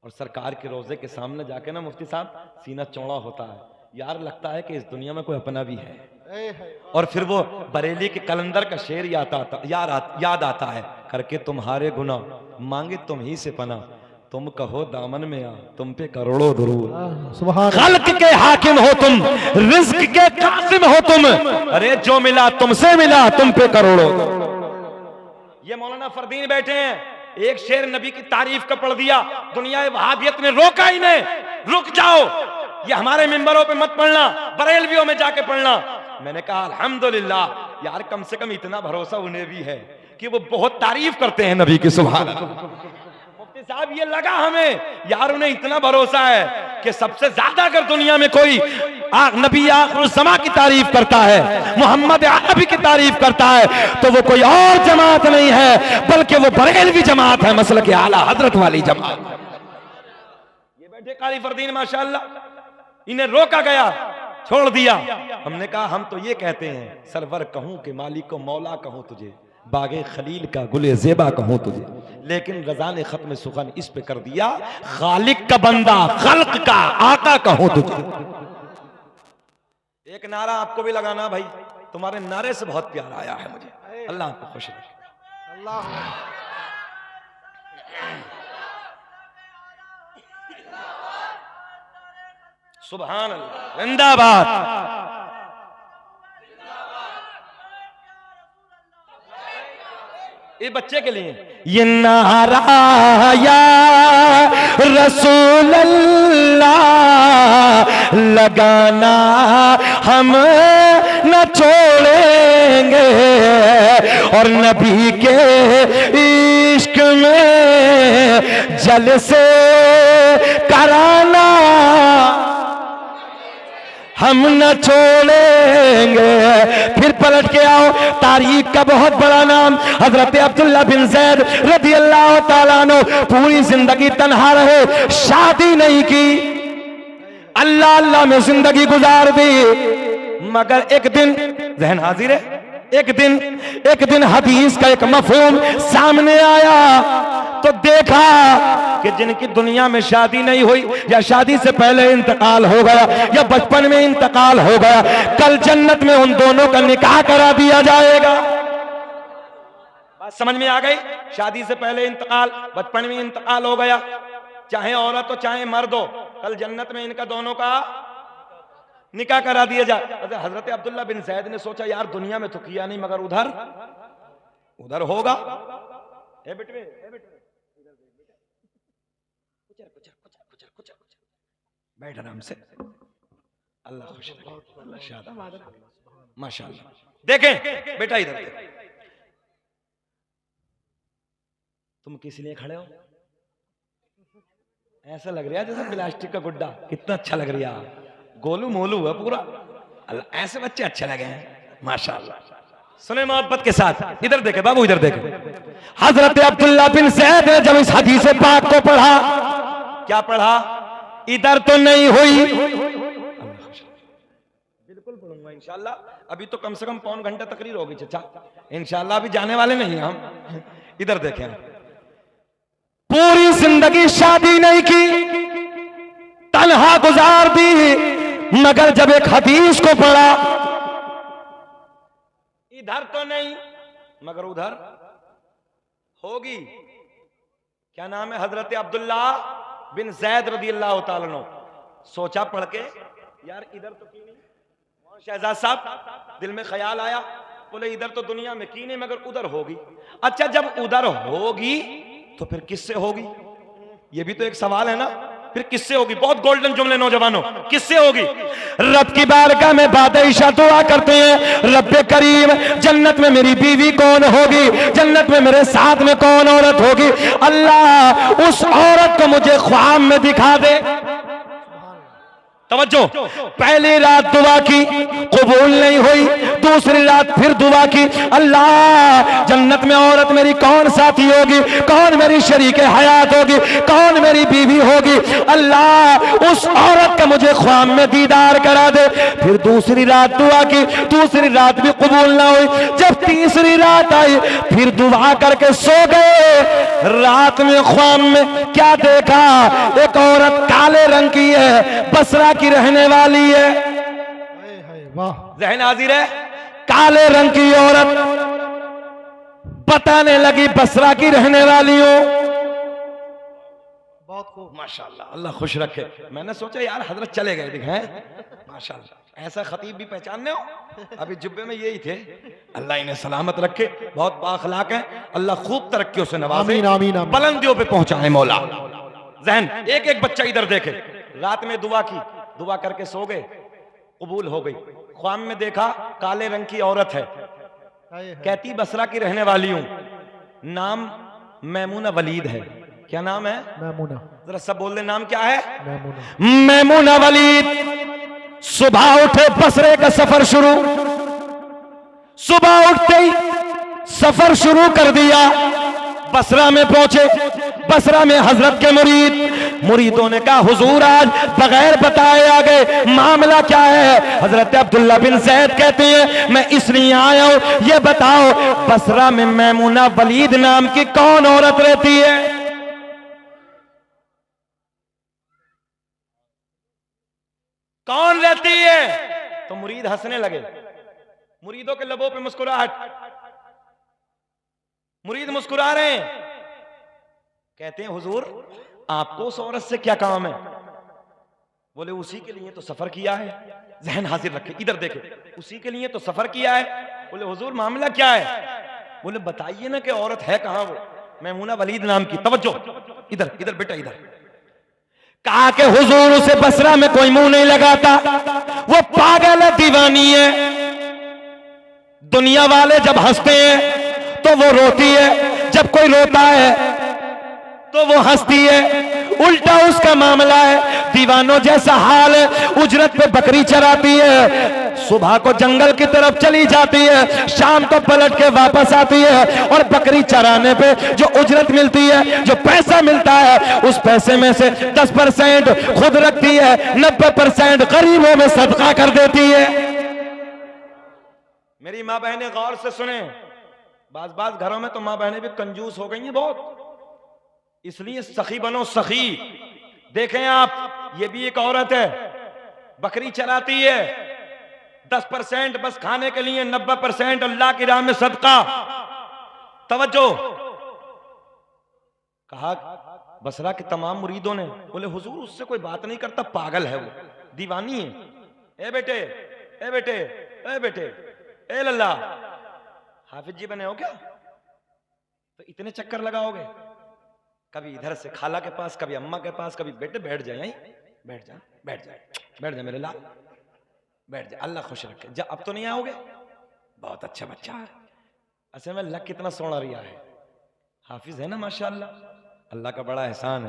और सरकार के रोजे के सामने जाके ना मुफ्ती साहब सीना चौड़ा होता है, यार लगता है कि इस दुनिया में कोई अपना भी है। और फिर वो बरेली के कलंदर का शेर याद आता है, करके तुम्हारे गुना मांगे तुम ही से पना, तुम कहो दामन में आ, तुम पे करोड़ों दुरूद।
सुभान
खल्क के हाकिम हो तुम, रिज्क के कासिम हो तुम, अरे जो मिला तुमसे मिला, तुम पे करोड़ों। ये मौलाना फरदीन बैठे हैं, एक शेर नबी की तारीफ का पढ़ दिया, दुनिया वहाबियत ने रोका ही नहीं। रुक जाओ, ये हमारे मिंबरों पे मत पढ़ना, बरेलवियों में जाके पढ़ना। मैंने कहा अल्हम्दुलिल्लाह यार, कम से कम इतना भरोसा उन्हें भी है कि वो बहुत तारीफ करते हैं नबी की। सुभान अल्लाह। मुफ्ती साहब ये लगा हमें यार, उन्हें इतना भरोसा है कि सबसे ज्यादा अगर दुनिया में कोई नबी आखिरुज़्ज़मा की तारीफ करता है, मोहम्मद अरबी की तारीफ करता है, तो वो कोई और जमात नहीं है बल्कि वो बरेलवी जमात है, मसलक आला हजरत वाली जमात। ये बैठे कारी फरदीन माशाअल्लाह, इन्हें रोका गया, छोड़ दिया। हमने कहा हम तो ये कहते हैं सरवर कहूं कि मालिक को मौला कहूं तुझे, बागे खलील का गुले ज़ेबा कहूं तुझे, लेकिन रज़ा ने खत्म सुखन इस पे कर दिया खालिक का बंदा खल्क का आका कहूं तुझे। एक नारा आपको भी लगाना भाई, तुम्हारे नारे से बहुत प्यार आया है मुझे। अल्लाह आपको खुश रखे।
अल्लाह
सुभान अल्लाह, जिंदाबाद। ये बच्चे के लिए ये नारा या रसूल अल्लाह लगाना हम न छोड़ेंगे, और नबी के इश्क में जलसे कराना हम न छोड़ेंगे। फिर पलट के आओ, तारीख का बहुत बड़ा नाम हजरत अब्दुल्ला बिन जैद रज़ी अल्लाह ताला अन्हु, पूरी जिंदगी तन्हा रहे, शादी नहीं की, अल्लाह अल्लाह में जिंदगी गुजार दी। मगर एक दिन, जहन हाजिर है, एक दिन हदीस का एक मफहूम सामने आया तो देखा कि जिनकी दुनिया में शादी नहीं हुई, या शादी से पहले इंतकाल हो गया, या बचपन में इंतकाल हो गया, कल जन्नत में उन दोनों का निकाह करा दिया जाएगा। बात समझ में आ गई? शादी से पहले इंतकाल, बचपन में इंतकाल हो गया, चाहे औरत हो चाहे मर्द हो, कल जन्नत में इनका दोनों का निकाह करा दिया जाए। हजरत अब्दुल्ला बिन जैद ने सोचा यार दुनिया में तो किया नहीं, मगर उधर होगा। बैठ आराम से, अल्लाह खुश रखे, अल्लाह शाद, माशाअल्लाह। देखें बेटा इधर देखें, तुम किस लिए खड़े हो? ऐसा लग रहा है जैसे प्लास्टिक का गुड्डा, कितना अच्छा लग रहा है, गोलू मोलू है पूरा। अल्लाह ऐसे बच्चे अच्छे लगे हैं माशाअल्लाह। सुने मोहब्बत के साथ, इधर देखे बाबू, इधर देखे। हजरत अब्दुल्ला बिन जैद ने जब इस हदीस पाक को पढ़ा, क्या पढ़ा? इधर तो नहीं हुई, बिल्कुल पढ़ूंगा इंशाल्लाह। अभी तो कम से कम पौन घंटा तकरीर होगी चचा, इंशाल्लाह अभी जाने वाले नहीं हम। इधर देखें, पूरी जिंदगी शादी नहीं की, तन्हा गुजार दी, मगर जब एक हदीस को पढ़ा, इधर तो नहीं मगर उधर होगी। क्या नाम है? हजरत अब्दुल्ला बिन जैद रज़ी अल्लाह ताला अन्हु। सोचा पढ़ के यार इधर तो की नहीं, शहजाद साहब दिल में ख्याल आया, बोले इधर तो दुनिया में की नहीं मगर उधर होगी। अच्छा जब उधर होगी तो फिर किससे होगी? ये भी तो एक सवाल है ना, फिर किससे होगी? बहुत गोल्डन जुमले नौजवानों, किससे होगी? रब की बारगाह में बादशाह दुआ करते हैं, रब्बे करीम जन्नत में मेरी बीवी कौन होगी, जन्नत में मेरे साथ में कौन औरत होगी, अल्लाह उस औरत को मुझे ख्वाब में दिखा दे। तवज्जो, पहली रात दुआ की, कबूल नहीं हुई, दूसरी रात फिर दुआ की, अल्लाह जन्नत में औरत मेरी कौन साथी होगी, कौन मेरी शरीक हयात होगी, कौन मेरी बीवी होगी, अल्लाह उस औरत का मुझे ख्वाब में दीदार करा दे। फिर दूसरी रात दुआ की, दूसरी रात भी कबूल ना हुई, जब तीसरी रात आई फिर दुआ करके सो गए। रात में ख्वाब में क्या देखा? एक औरत काले रंग की है, बसरा की रहने वाली है। ज़हन हाजिर है, काले रंग की औरत बताने लगी बसरा की रहने वाली हो।
बहुत खूब
माशाल्लाह, अल्लाह खुश रखे। मैंने सोचा यार हजरत चले गए दिखे, माशाल्लाह ऐसा खतीब भी पहचानने हो, अभी जुब्बे में यही थे। अल्लाह इन्हें सलामत रखे, बहुत बाखलाक है, अल्लाह खूब तरक्कियों से नवाजे,
आमीन आमीन आमीन।
बुलंदियों पे पहुंचाए मौला। जहन एक एक बच्चा इधर देखे, रात में दुआ की, दुआ करके सो गए, कबूल हो गई। ख्वाब में देखा काले रंग की औरत है, कहती बसरा की रहने वाली हूं, नाम मैमूना वलीद है। क्या नाम है?
मैमूना।
जरा सब बोल दे, नाम क्या है?
मैमूना।
मैमूना वलीद। सुबह उठे, बसरे का सफर शुरू, सुबह उठते ही सफर शुरू कर दिया, बसरा में पहुंचे। बसरा में हजरत के मुरीद मुरीदों ने कहा हुजूर आज बगैर बताए आ गए, मामला क्या है? हजरत अब्दुल्ला बिन ज़ैद कहते हैं मैं इसलिए आया हूं, ये बताओ बसरा में मैमूना वलीद नाम की कौन औरत रहती है? कौन रहती है? तो मुरीद हंसने लगे। मुरीदों के लबों पे मुस्कुराहट, मुरीद मुस्कुरा रहे हैं। कहते हैं हुजूर आपको उस औरत से क्या काम है? बोले उसी के लिए तो सफर किया है। जहन हाजिर रखे, इधर देखे, उसी के लिए तो सफर किया है। बोले हुजूर मामला क्या है? बोले बताइए ना कि औरत है कहां वो? मैमूना वलीद नाम की। तवज्जो, इधर इधर बेटा इधर। कहा कि हुजूर उसे बसरा में कोई मुंह नहीं लगाता, वो पागल है, दीवानी है। दुनिया वाले जब हंसते हैं तो वो रोती है, जब कोई रोता है तो वो हंसती है। उल्टा उसका मामला है, दीवानों जैसा हाल है। उजरत पे बकरी चराती है, सुबह को जंगल की तरफ चली जाती है, शाम को पलट के वापस आती है, और बकरी चराने पे जो उजरत मिलती है, जो पैसा मिलता है, उस पैसे में से 10% खुद रखती है, 90% गरीबों में सदका कर देती है। मेरी माँ बहनें गौर से सुने, बाज घरों में तो माँ बहनें भी कंजूस हो गई हैं बहुत, इसलिए सखी बनो सखी। देखें आप, ये भी एक औरत है, बकरी चराती है, 10% बस खाने के लिए, 90% अल्लाह की राह में सदका। तवज्जो। कहा बसरा के तमाम मुरीदों ने, बोले हुजूर उससे कोई बात नहीं करता, पागल है वो, दीवानी है। ए बेटे, ए बेटे, ए बेटे, ए लल्ला, हाफिज जी बने हो क्या? तो इतने चक्कर लगाओगे, कभी इधर से खाला के पास, कभी अम्मा के पास, कभी बेटे बैठ जाए यहीं, बैठ जा, बैठ जा, बैठ जा मेरे लाल, बैठ जा, अल्लाह खुश रखे। जा अब तो नहीं आओगे? बहुत अच्छा बच्चा है, असल में लक कितना सोना रिया है, हाफिज है ना माशाअल्लाह, अल्लाह का बड़ा एहसान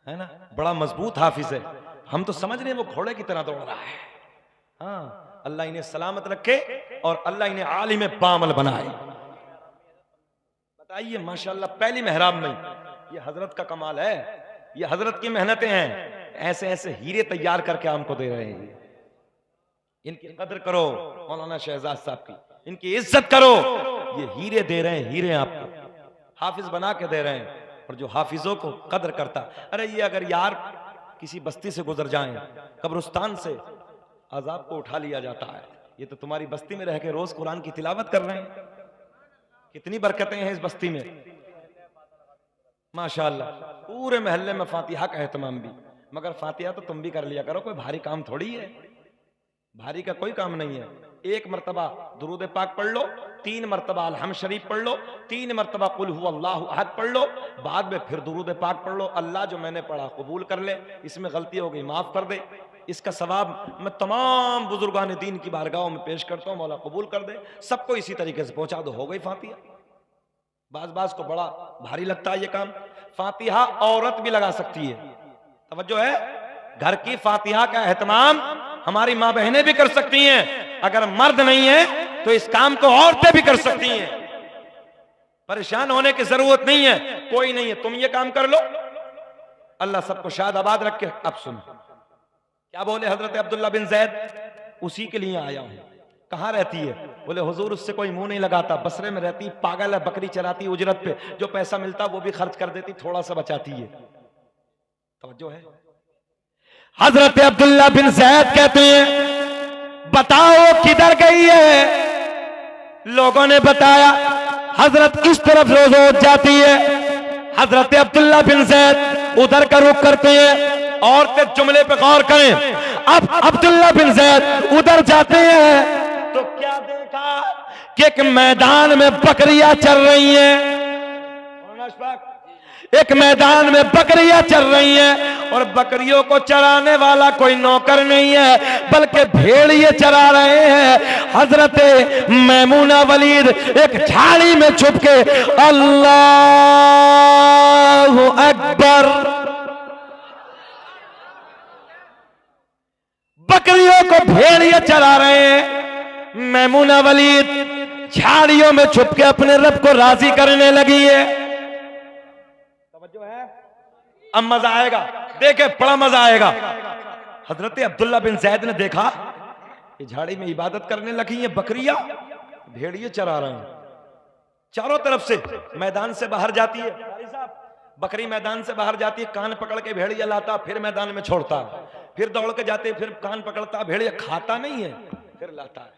है ना, बड़ा मजबूत हाफिज है। हम तो समझ रहे हैं वो घोड़े की तरह दौड़ रहा है। हाँ, अल्लाह इन्हें सलामत रखे और अल्लाह इन्हें आलिम बामल बनाए। बताइए माशाअल्लाह, पहली मेहराब में ये हजरत का कमाल है, ये हजरत की मेहनतें हैं। ऐसे ऐसे हीरे तैयार करके हमको दे रहे हैं। इनकी कदर करो, मौलाना शहजाद साहब की, इनकी इज्जत करो। ये हीरे दे रहे हैं, हीरे आपको हाफिज बना के दे रहे हैं। और जो हाफिजों को कदर करता, अरे ये अगर यार किसी बस्ती से गुजर जाएं, कब्रिस्तान से अजाब को उठा लिया जाता है, ये तो तुम्हारी बस्ती में रह के रोज कुरान की तिलावत कर रहे हैं। कितनी बरकतें हैं इस बस्ती में माशाअल्लाह। पूरे मोहल्ले में फातिहा का एहतमाम भी, मगर फातिहा तो तुम भी कर लिया करो, कोई भारी काम थोड़ी है, भारी का कोई काम नहीं है। एक मर्तबा दुरूद पाक पढ़ लो, 3 मर्तबा अलहम शरीफ पढ़ लो, 3 मर्तबा कुल हु अल्लाहु अहद पढ़ लो, बाद में फिर दुरूद पाक पढ़ लो। अल्लाह जो मैंने पढ़ा कबूल कर ले, इसमें गलती हो गई माफ कर दे। इसका सवाब मैं तमाम बुजुर्गान दीन की बारगाहों में पेश करता हूं, मौला कबूल कर दे। सबको इसी तरीके से पहुंचा दो, हो गई फातिहा। बाज को बड़ा भारी लगता है ये काम। फातिहा औरत भी लगा सकती है, तवज्जो है, घर की फातिहा का एहतमाम हमारी माँ बहनें भी कर सकती हैं। अगर मर्द नहीं है तो इस काम को औरतें भी कर सकती हैं। परेशान होने की जरूरत नहीं है, कोई नहीं है, तुम ये काम कर लो, अल्लाह सबको शाद आबाद रखे। अब सुनो क्या बोले हजरत अब्दुल्ला बिन ज़ैद, उसी के लिए आया हूं। कहां रहती है? बोले हुजूर उससे कोई मुंह नहीं लगाता, बसरे में रहती, पागल है, बकरी चराती, उजरत पे जो पैसा मिलता वो भी खर्च कर देती, थोड़ा सा बचाती है। तवज्जो है। हजरत अब्दुल्ला बिन ज़ैद कहते हैं बताओ किधर गई है? लोगों ने बताया हजरत इस तरफ रोज जाती है। हजरत अब्दुल्ला बिन ज़ैद उधर का रुख करते हैं। औरतें जुमले पे गौर करें। अब अब्दुल्ला बिन ज़ैद उधर जाते हैं तो क्या देखा कि एक मैदान में बकरियां चल रही हैं। एक मैदान में बकरियां चल रही हैं और बकरियों को चराने वाला कोई नौकर नहीं है, बल्कि भेड़िए चरा रहे हैं। हजरत मैमूना वलीद एक झाड़ी में छुप के अल्लाहु अकबर, बकरियों को भेड़िए चरा रहे हैं। मैमूना वलीद झाड़ियों में छुप के अपने रब को राजी करने लगी है। अब मजा आएगा, देखे बड़ा मजा आएगा। हजरत अब्दुल्ला बिन जैद ने देखा ये झाड़ी में इबादत करने लगी है बकरियां, भेड़िए चरा रहे हैं। चारों तरफ से मैदान से बाहर जाती है, बकरी मैदान से बाहर जाती है, कान पकड़ के भेड़िया लाता, फिर मैदान में छोड़ता, फिर दौड़ के जाते, फिर कान पकड़ता, भेड़िया खाता नहीं है, फिर लाता है।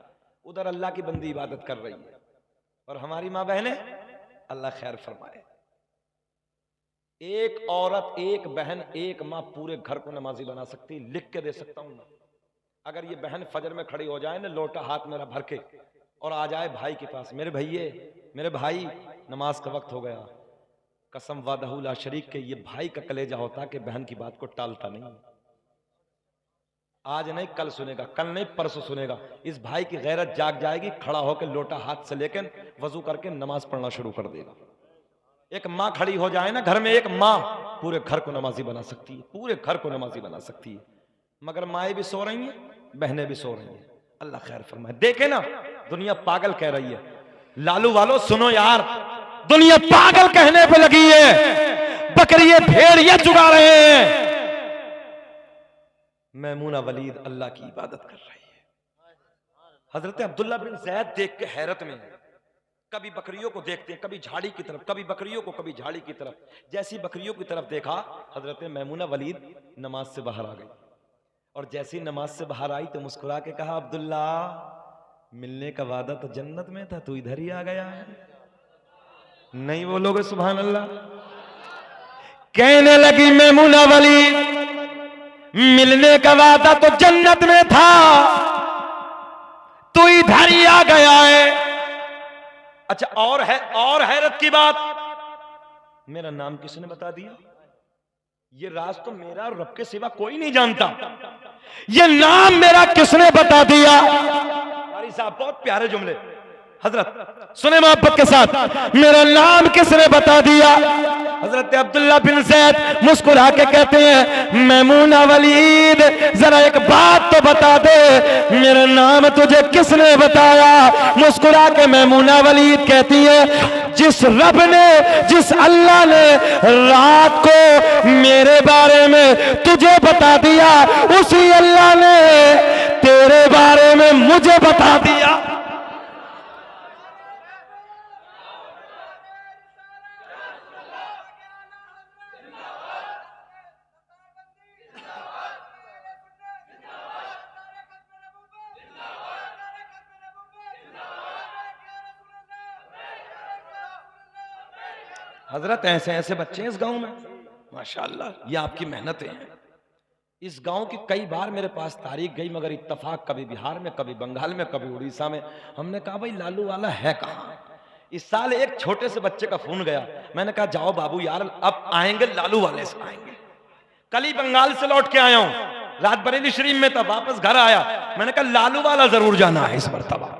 उधर अल्लाह की बंदी इबादत कर रही है और हमारी माँ बहनें, अल्लाह खैर फरमाए, एक औरत, एक बहन, एक माँ पूरे घर को नमाजी बना सकती है। लिख के दे सकता हूं मैं, अगर ये बहन फजर में खड़ी हो जाए ना, लोटा हाथ मेरा भर के, और आ जाए भाई के पास, मेरे भैये, मेरे भाई नमाज का वक्त हो गया, कसम वादहू ला शरीक के, ये भाई का कलेजा होता कि बहन की बात को टालता नहीं। आज नहीं कल सुनेगा, कल नहीं परसों सुनेगा। इस भाई की गैरत जाग जाएगी, खड़ा होकर लोटा हाथ से लेकर वजू करके नमाज पढ़ना शुरू कर देगा। एक माँ खड़ी हो जाए ना घर में, एक माँ पूरे घर को नमाजी बना सकती है, पूरे घर को नमाजी बना सकती है। मगर माएँ भी सो रही हैं, बहनें भी सो रही हैं। अल्लाह खैर फरमाए। देखे ना, दुनिया पागल कह रही है। लालू वालों सुनो यार, दुनिया पागल कहने पे लगी है, बकरियां भेड़िया चुगा रहे हैं। मैमूना वलीद अल्लाह की इबादत कर रही है। हजरत अब्दुल्ला बिन जैद देख के हैरत में, कभी बकरियों को देखते हैं, कभी झाड़ी की तरफ, कभी बकरियों को, कभी झाड़ी की तरफ। जैसी बकरियों की तरफ देखा, हजरत मैमूना वलीद नमाज से बाहर आ गई, और जैसी नमाज से बाहर आई तो मुस्कुरा के कहा, अब्दुल्ला मिलने का वादा तो जन्नत में था, तू इधर ही आ गया है। नहीं बोलोगे सुभान अल्लाह? कहने लगी मैमूना वलीद, मिलने का वादा तो जन्नत में था, तू इधर ही आ गया है। अच्छा, और है, और हैरत की बात, मेरा नाम किसने बता दिया? ये राज तो मेरा और रब के सिवा कोई नहीं जानता। ये नाम मेरा किसने बता दिया? साहब बहुत प्यारे जुमले, हजरत सुने मोहब्बत के साथ, मेरा नाम किसने बता दिया? हजरत अब्दुल्ला बिन जैद मुस्कुरा के कहते हैं, मैमूना वलीद जरा एक बात तो बता दे, मेरा नाम तुझे किसने बताया? मुस्कुरा के मैमूना वलीद कहती है, जिस रब ने, जिस अल्लाह ने रात को मेरे बारे में तुझे बता दिया, उसी अल्लाह ने तेरे बारे में मुझे बता दिया। हजरत ऐसे ऐसे बच्चे हैं इस गांव में, माशाअल्लाह, ये आपकी मेहनतें हैं। इस गांव की कई बार मेरे पास तारीख गई, मगर इत्तफाक कभी बिहार में, कभी बंगाल में, कभी उड़ीसा में। हमने कहा भाई लालू वाला है कहां? इस साल एक छोटे से बच्चे का फोन गया, मैंने कहा जाओ बाबू यार, अब आएंगे लालू वाले से आएंगे। कल ही बंगाल से लौट के आया हूं, रात बरेली शरीफ में था, वापस घर आया, मैंने कहा लालू वाला जरूर जाना है इस मरतबा।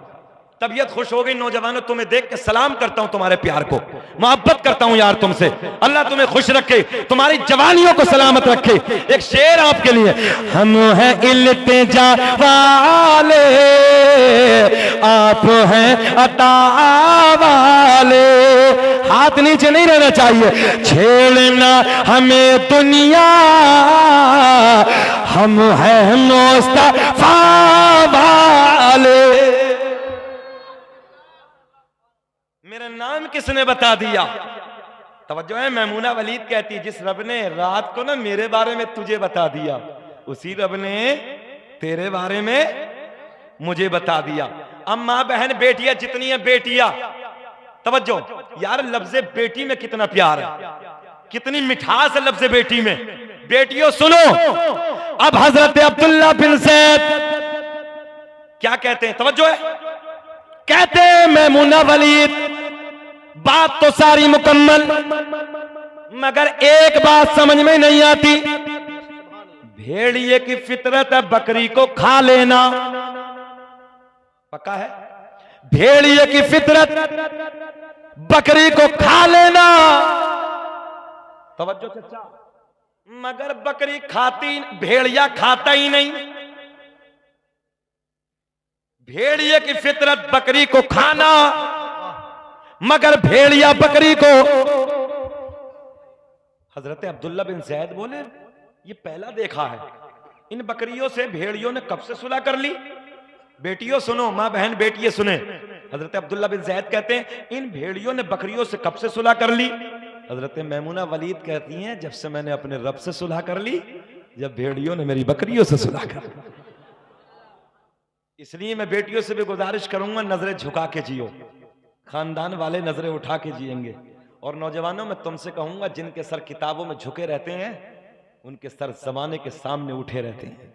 तबीयत खुश हो गई। नौजवानों, तुम्हें देख के सलाम करता हूं, तुम्हारे प्यार को मोहब्बत करता हूं यार तुमसे। अल्लाह तुम्हें खुश रखे, तुम्हारी जवानियों को सलामत रखे। एक शेर आपके लिए, हम हैं इल्तिजा वाले, आप हैं अता वाले। हाथ नीचे नहीं रहना चाहिए, छेड़ना हमें दुनिया, हम हैं मुस्तफा वाले। मेरा नाम किसने बता दिया? तवज्जो है, मैमूना वलीद कहती है, जिस रब ने रात को ना मेरे बारे में तुझे बता दिया, उसी रब ने तेरे बारे में मुझे बता दिया। अब मां बहन बेटियां जितनी है, बेटियां, तवज्जो यार, लफ्ज़े बेटी में कितना प्यार है, कितनी मिठास है लफ्ज़े बेटी में। बेटियों सुनो, अब हजरत अब्दुल्ला बिन जैद क्या कहते हैं, तवज्जो है, कहते हैं मैमूना वलीद, बात तो सारी मुकम्मल, मगर एक बात समझ में नहीं आती। भेड़िए की फितरत है बकरी को खा लेना, पक्का है? भेड़िए की फितरत बकरी को खा लेना, तवज्जो चचा, मगर बकरी खाती, भेड़िया खाता ही नहीं। भेड़िए की फितरत बकरी को खाना, मगर भेड़िया बकरी को। हजरत अब्दुल्ला बिन ज़ैद बोले ये पहला देखा है, इन बकरियों से भेड़ियों ने कब से सुलह कर ली। बेटियों सुनो, माँ बहन बेटियां सुने। हजरत अब्दुल्ला बिन ज़ैद कहते हैं इन भेड़ियों ने बकरियों से कब से सुलह कर ली। हजरत मैमुना वलीद कहती हैं जब से मैंने अपने रब से सुलह कर ली, जब भेड़ियों ने मेरी बकरियों से सुलह कर ली। इसलिए मैं बेटियों से भी गुजारिश करूंगा नजरें झुका के जियो, खानदान वाले नजरें उठा के जिएंगे। और नौजवानों में तुमसे कहूंगा जिनके सर किताबों में झुके रहते हैं उनके सर जमाने के सामने उठे रहते हैं।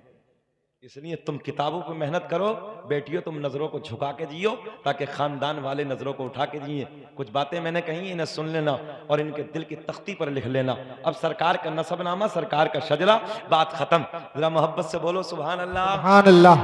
इसलिए तुम किताबों पर मेहनत करो, बेटियों तुम नजरों को झुका के जियो ताकि खानदान वाले नजरों को उठा के जिए। कुछ बातें मैंने कही इन्हें सुन लेना और इनके दिल की तख्ती पर लिख लेना। अब सरकार का नसबनामा, सरकार का शजरा, बात खत्म। जरा मोहब्बत से बोलो सुभान अल्लाह।
सुभान अल्लाह।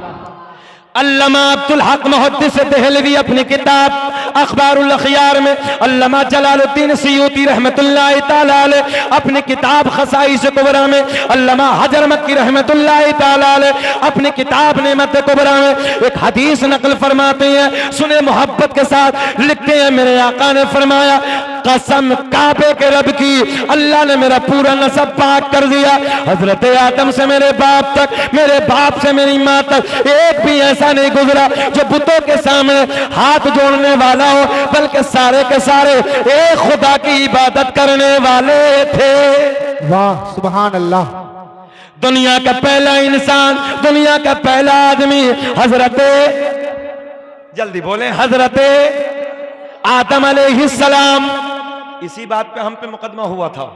अल्लामा अब्दुल हक मुहद्दिस देहलवी अपनी किताब अखबारुल अखयार में, अल्लामा जलालुद्दीन सियूती रहमतुल्लाहि तआला अलैह अपनी किताब खसाइस कुबरा में, अल्लामा हजर मक्की रहमतुल्लाहि तआला अलैह अपनी किताब नेमत कुबरा में एक हदीस नकल फरमाते हैं। सुने मोहब्बत के साथ, लिखते हैं मेरे आका ने फरमाया कसम काबे के रब की, अल्लाह ने मेरा पूरा नसब पाक कर दिया। हजरत आदम से मेरे बाप तक, मेरे बाप से मेरी माँ तक एक भी ऐसा नहीं गुजरा जो बुतों के सामने हाथ जोड़ने वाला हो, बल्कि सारे के सारे एक खुदा की इबादत करने वाले थे।
वाह सुभान अल्लाह।
दुनिया का पहला इंसान, दुनिया का पहला आदमी हजरत, जल्दी बोले, हजरत आदम अलैहिस्सलाम। इसी बात पे हम पे मुकदमा हुआ था।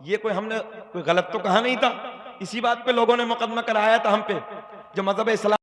ये कोई हमने कोई गलत तो कहा नहीं था, इसी बात पे लोगों ने मुकदमा कराया था हम पे। जो मजहब इस्लाम